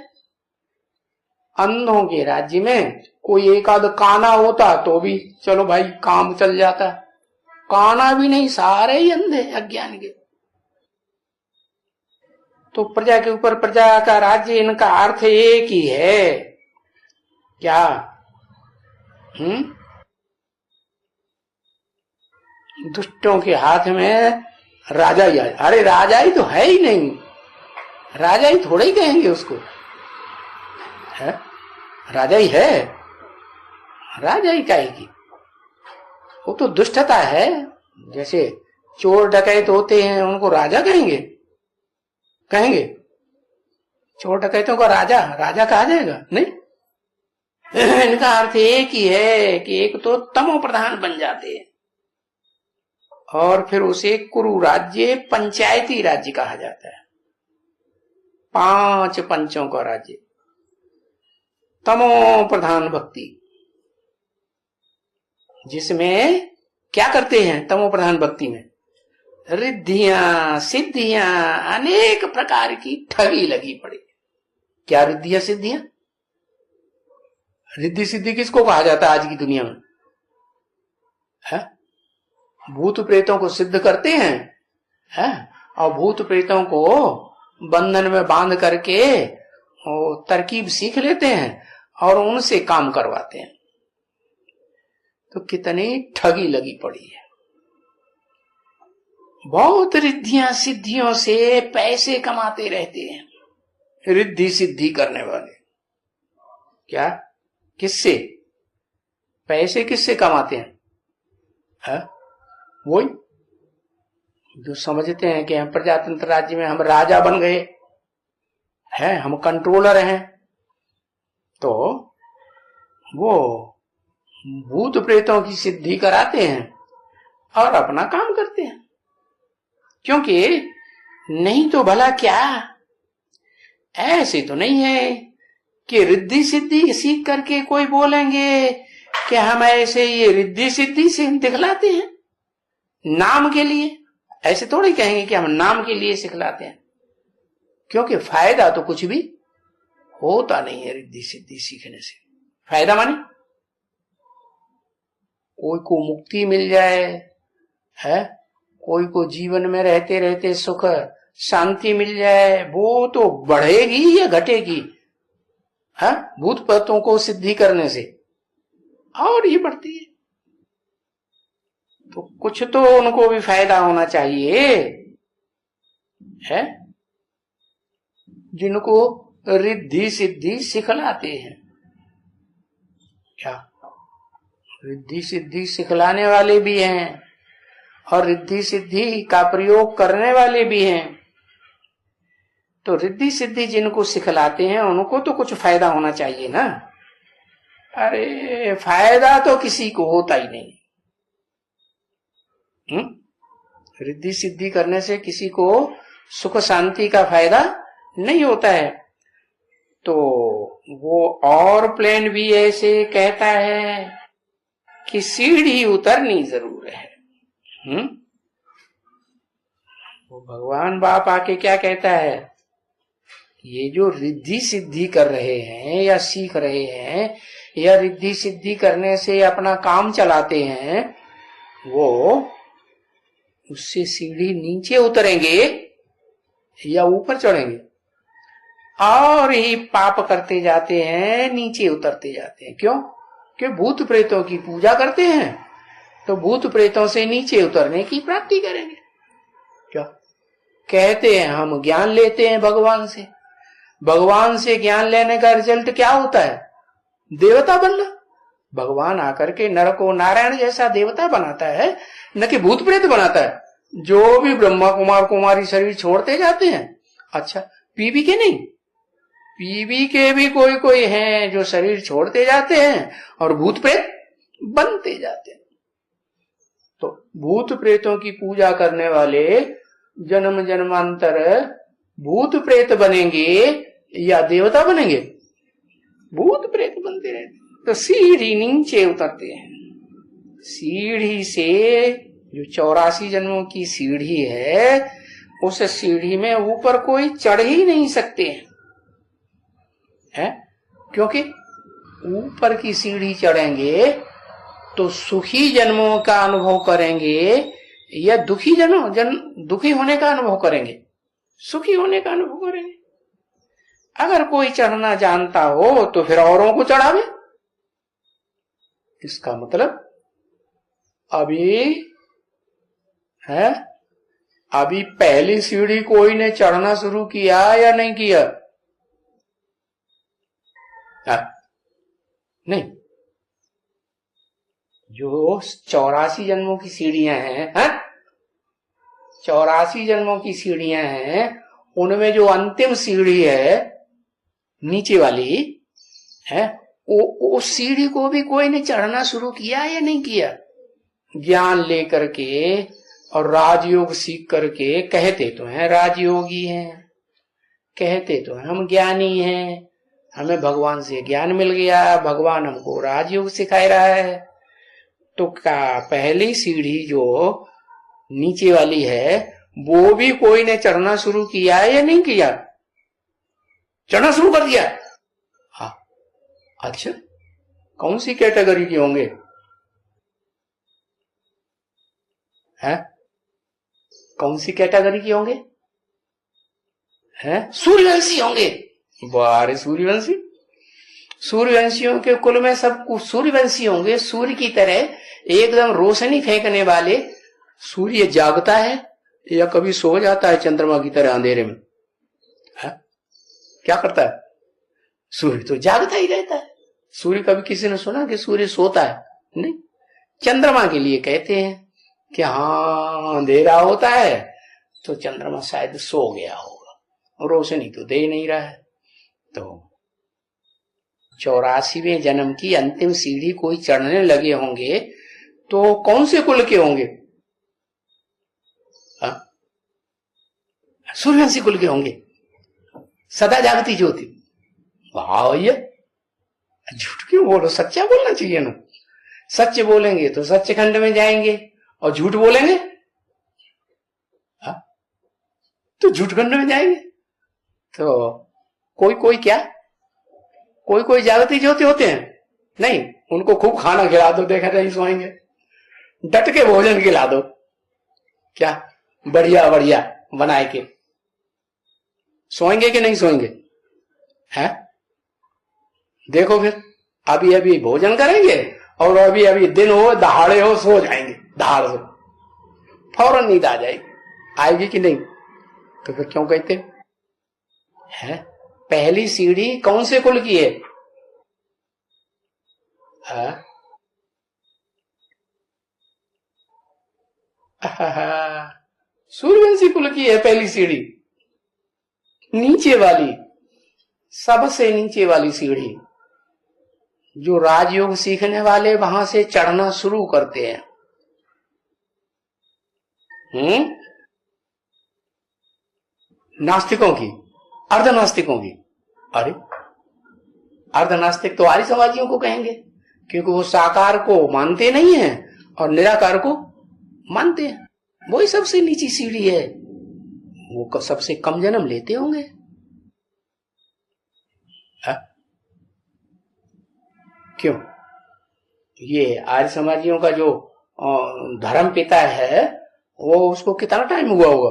[SPEAKER 1] अंधों के राज्य में कोई एक आध काना होता तो भी चलो भाई काम चल जाता, काना भी नहीं, सारे ही अंधे अज्ञान के। तो प्रजा के ऊपर प्रजा का राज्य, इनका अर्थ एक ही है। क्या? दुष्टों के हाथ में राजाई। अरे राजाई तो है ही नहीं, राजाई थोड़े ही कहेंगे उसको है? राजाई है? राजाई काहेगी? वो तो दुष्टता है। जैसे चोर डकैत होते हैं, उनको राजा कहेंगे? कहेंगे चोर डकैतों का राजा राजा कहा जाएगा? नहीं। इनका अर्थ एक ही है कि एक तो तमो प्रधान बन जाते हैं, और फिर उसे कुरु राज्य, पंचायती राज्य कहा जाता है। 5 पंचों का राज्य, तमो प्रधान भक्ति, जिसमें क्या करते हैं? तमो प्रधान भक्ति में रिद्धियां सिद्धियां, अनेक प्रकार की ठगी लगी पड़ी। क्या रिद्धियां सिद्धियां? रिद्धि सिद्धि किसको कहा जाता है आज की दुनिया में? है? भूत प्रेतों को सिद्ध करते हैं, है? और भूत प्रेतों को बंधन में बांध करके तरकीब सीख लेते हैं और उनसे काम करवाते हैं। तो कितनी ठगी लगी पड़ी है। बहुत रिद्धियां सिद्धियों से पैसे कमाते रहते हैं रिद्धि सिद्धि करने वाले। क्या? किससे पैसे किससे कमाते हैं? है? वही जो समझते हैं कि हम प्रजातंत्र राज्य में हम राजा बन गए हैं, हम कंट्रोलर हैं, तो वो भूत प्रेतों की सिद्धि कराते हैं और अपना काम करते हैं। क्योंकि नहीं तो भला क्या, ऐसे तो नहीं है कि रिद्धि सिद्धि सीख करके कोई बोलेंगे कि हम ऐसे ये रिद्धि सिद्धि से दिखलाते हैं नाम के लिए। ऐसे थोड़ी कहेंगे कि हम नाम के लिए सिखलाते हैं, क्योंकि फायदा तो कुछ भी होता नहीं है रिद्धि सिद्धि सीखने से। फायदा माने कोई को मुक्ति मिल जाए है, कोई को जीवन में रहते रहते सुख शांति मिल जाए, वो तो बढ़ेगी या घटेगी? है भूत प्रेतों को सिद्धि करने से और ये बढ़ती है। तो कुछ तो उनको भी फायदा होना चाहिए है, जिनको रिद्धि सिद्धि सिखलाते हैं। क्या रिद्धि सिद्धि सिखलाने वाले भी हैं और रिद्धि सिद्धि का प्रयोग करने वाले भी हैं। तो रिद्धि सिद्धि जिनको सिखलाते हैं उनको तो कुछ फायदा होना चाहिए ना। अरे फायदा तो किसी को होता ही नहीं। रिद्धि सिद्धि करने से किसी को सुख शांति का फायदा नहीं होता है। तो वो और प्लेन भी ऐसे कहता है कि सीढ़ी उतरनी जरूर है। वो भगवान बाप आके क्या कहता है, ये जो रिद्धि सिद्धि कर रहे हैं या सीख रहे हैं या रिद्धि सिद्धि करने से अपना काम चलाते हैं, वो उससे सीढ़ी नीचे उतरेंगे या ऊपर चढ़ेंगे, और ही पाप करते जाते हैं, नीचे उतरते जाते हैं। क्यों? कि भूत प्रेतों की पूजा करते हैं, तो भूत प्रेतों से नीचे उतरने की प्राप्ति करेंगे। क्या कहते हैं? हम ज्ञान लेते हैं भगवान से, भगवान से ज्ञान लेने का रिजल्ट क्या होता है? देवता बनना। भगवान आकर के नर को नारायण जैसा देवता बनाता है, न कि भूत प्रेत बनाता है। जो भी ब्रह्मा कुमार कुमारी शरीर छोड़ते जाते हैं, अच्छा पीवी के नहीं, पीवी के भी कोई कोई हैं जो शरीर छोड़ते जाते हैं और भूत प्रेत बनते जाते हैं। तो भूत प्रेतों की पूजा करने वाले जन्म जन्मांतर भूत प्रेत बनेंगे या देवता बनेंगे? भूत प्रेत बनते रहते। तो सीढ़ी नीचे उतरते हैं। सीढ़ी से जो 84 जन्मों की सीढ़ी है, उस सीढ़ी में ऊपर कोई चढ़ ही नहीं सकते हैं, क्योंकि ऊपर की सीढ़ी चढ़ेंगे तो सुखी जन्मों का अनुभव करेंगे या दुखी दुखी होने का अनुभव करेंगे? सुखी होने का अनुभव करेंगे। अगर कोई चढ़ना जानता हो तो फिर औरों को चढ़ावे। इसका मतलब अभी पहली सीढ़ी कोई ने चढ़ना शुरू किया या नहीं किया? नहीं। जो 84 जन्मों की सीढ़ियां हैं, 84 जन्मों की सीढ़ियां हैं, उनमें जो अंतिम सीढ़ी है नीचे वाली है, उस सीढ़ी को भी कोई ने चढ़ना शुरू किया या नहीं किया? ज्ञान लेकर के और राजयोग सीख करके कहते तो हैं राजयोगी हैं, कहते तो हैं हम ज्ञानी हैं, हमें भगवान से ज्ञान मिल गया, भगवान हमको राजयोग सिखा रहा है। तो क्या पहली सीढ़ी जो नीचे वाली है वो भी कोई ने चढ़ना शुरू किया है या नहीं किया? चढ़ना शुरू कर दिया। हाँ, अच्छा कौन सी कैटेगरी के होंगे? है कौन सी कैटेगरी के होंगे? हैं सूर्यवंशी होंगे। बारे सूर्यवंशी, सूर्यवंशियों के कुल में सब सूर्यवंशी होंगे। सूर्य की तरह एकदम रोशनी फेंकने वाले। सूर्य जागता है या कभी सो जाता है चंद्रमा की तरह अंधेरे में? है? क्या करता है? सूर्य तो जागता ही रहता है। सूर्य कभी किसी ने सुना कि सूर्य सोता है? नहीं। चंद्रमा के लिए कहते हैं कि हाँ अंधेरा होता है तो चंद्रमा शायद सो गया होगा, रोशनी तो दे नहीं रहा है। तो 84वें जन्म की अंतिम सीढ़ी कोई चढ़ने लगे होंगे तो कौन से कुल के होंगे? सूर्यवंशी कुल के होंगे। सदा जागती ज्योति। वाह भैया, झूठ क्यों बोलो? सच्चा बोलना चाहिए ना। सच बोलेंगे तो सच्चे खंड में जाएंगे और झूठ बोलेंगे तो झूठ करने में जाएंगे। तो कोई कोई क्या, कोई कोई जागती ज्योति होते हैं, नहीं, उनको खूब खाना खिला दो, देखा नहीं सोएंगे। डट के भोजन खिला दो, क्या बढ़िया बढ़िया बनाए के, सोएंगे कि नहीं सोएंगे? है देखो फिर, अभी अभी भोजन करेंगे और अभी अभी दिन हो दहाड़े हो सो जाएंगे, दहाड़ से फौरन नींद आ जाएगी। आएगी कि नहीं? तो फिर क्यों कहते हैं? पहली सीढ़ी कौन से कुल की है? सूर्यवंशी कुल की है पहली सीढ़ी, नीचे वाली, सबसे नीचे वाली सीढ़ी। जो राजयोग सीखने वाले वहां से चढ़ना शुरू करते हैं। नास्तिकों की, अर्धनास्तिकों की। अरे अर्धनास्तिक तो आर्य समाजियों को कहेंगे, क्योंकि वो साकार को मानते नहीं है और निराकार को मानते हैं। वही सबसे नीची सीढ़ी है, वो सबसे कम जन्म लेते होंगे। क्यों? ये आर्य समाजियों का जो धर्म पिता है, वो उसको कितना टाइम हुआ होगा?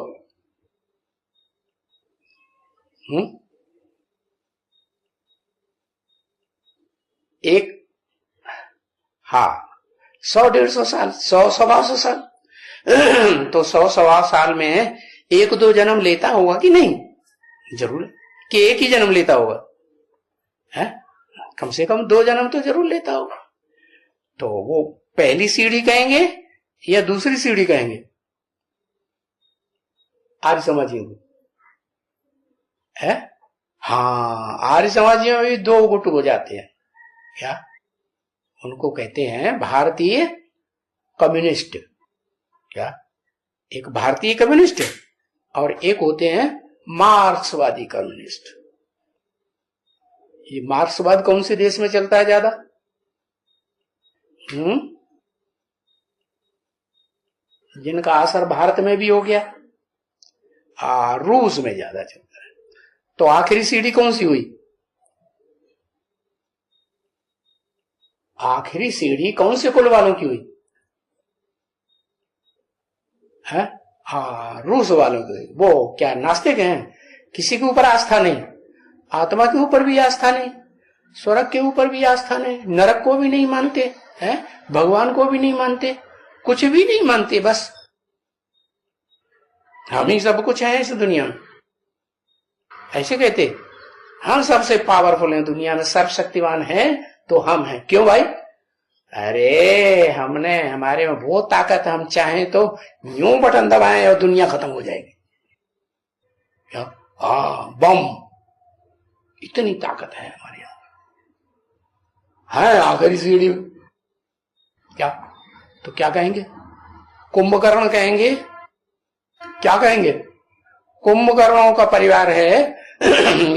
[SPEAKER 1] एक, हाँ, 100-150 साल, 100-125 साल। तो 100-125 साल में 1-2 जन्म लेता होगा कि नहीं? जरूर, कि एक ही जन्म लेता होगा? है, कम से कम 2 जन्म तो जरूर लेता होगा। तो वो पहली सीढ़ी कहेंगे या दूसरी सीढ़ी कहेंगे आर्य समाजियों को? है, हाँ, आर्य समाजियों में भी 2 गुट हो जाते हैं। क्या? उनको कहते हैं भारतीय कम्युनिस्ट। क्या? एक भारतीय कम्युनिस्ट और एक होते हैं मार्क्सवादी कम्युनिस्ट। ये मार्क्सवाद कौन से देश में चलता है ज्यादा? जिनका असर भारत में भी हो गया, रूस में ज्यादा चलता है। तो आखिरी सीढ़ी कौन सी हुई? आखिरी सीढ़ी कौन से कुल वालों की हुई? है, हाँ, रूस वालों की। वो क्या नास्तिक हैं? किसी के ऊपर आस्था नहीं, आत्मा के ऊपर भी आस्था नहीं, स्वर्ग के ऊपर भी आस्था नहीं, नरक को भी नहीं मानते हैं, भगवान को भी नहीं मानते, कुछ भी नहीं मानते, बस हम ही सब कुछ है इस दुनिया में, ऐसे कहते। हम सबसे पावरफुल हैं दुनिया में, सर्वशक्तिमान है तो हम हैं। क्यों भाई? अरे हमने, हमारे में बहुत ताकत है, हम चाहें तो यूं बटन दबाएं और दुनिया खत्म हो जाएगी। क्या? बम, इतनी ताकत है हमारे यहां। है आखिरी सीढ़ी। क्या? तो क्या कहेंगे? कुंभकर्ण कहेंगे। क्या कहेंगे? कुंभकर्णों का परिवार है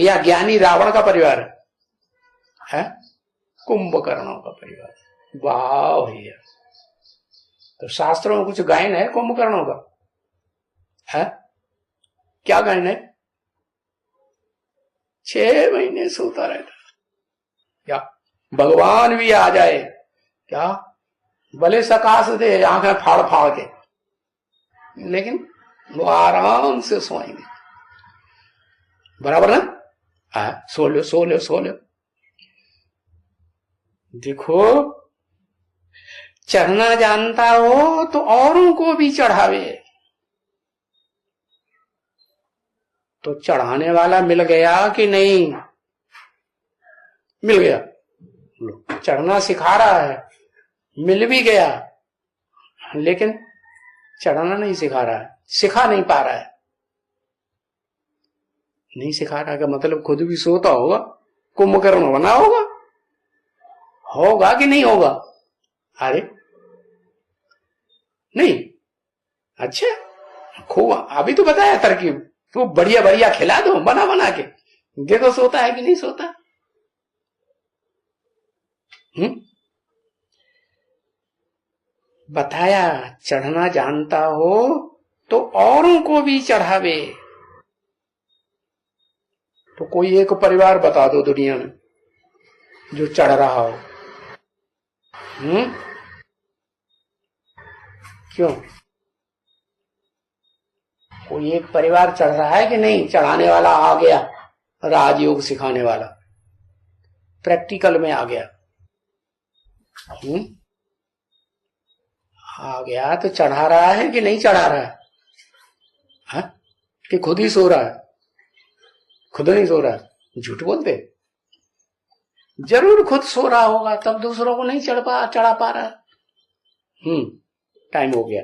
[SPEAKER 1] या ज्ञानी रावण का परिवार है? कुंभकर्णों का परिवार। वाह भैया, तो शास्त्रों में कुछ गायन है कुंभकर्णों का? है, क्या गायन है? 6 महीने सोता रहता। क्या? भगवान भी आ जाए, क्या भले सकाश दे आंखें फाड़ फाड़ के, लेकिन वो आराम से सोएंगे। बराबर ना? सो लो सो लो सो लो। देखो, चढ़ना जानता हो तो औरों को भी चढ़ावे। तो चढ़ाने वाला मिल गया कि नहीं? मिल गया। चढ़ना सिखा रहा है, मिल भी गया, लेकिन चढ़ना नहीं सिखा रहा है, सिखा नहीं पा रहा है। नहीं सिखा रहा का मतलब खुद भी सोता होगा, कुंभकर्ण बना होगा कि नहीं होगा? अरे नहीं, अच्छा, खूब अभी तो बताया तरकीब, तो बढ़िया बढ़िया खिला दो, बना बना के देखो सोता है कि नहीं सोता। बताया, चढ़ना जानता हो तो औरों को भी चढ़ावे। तो कोई एक परिवार बता दो दुनिया में जो चढ़ रहा हो। क्यों? कोई एक परिवार चढ़ रहा है कि नहीं? चढ़ाने वाला आ गया, राजयोग सिखाने वाला प्रैक्टिकल में आ गया। आ गया तो चढ़ा रहा है कि नहीं चढ़ा रहा है? हा? कि खुद ही सो रहा है? खुद नहीं सो रहा है, झूठ बोलते। जरूर खुद सो रहा होगा, तब दूसरों को नहीं चढ़ा पा रहा है। टाइम हो गया।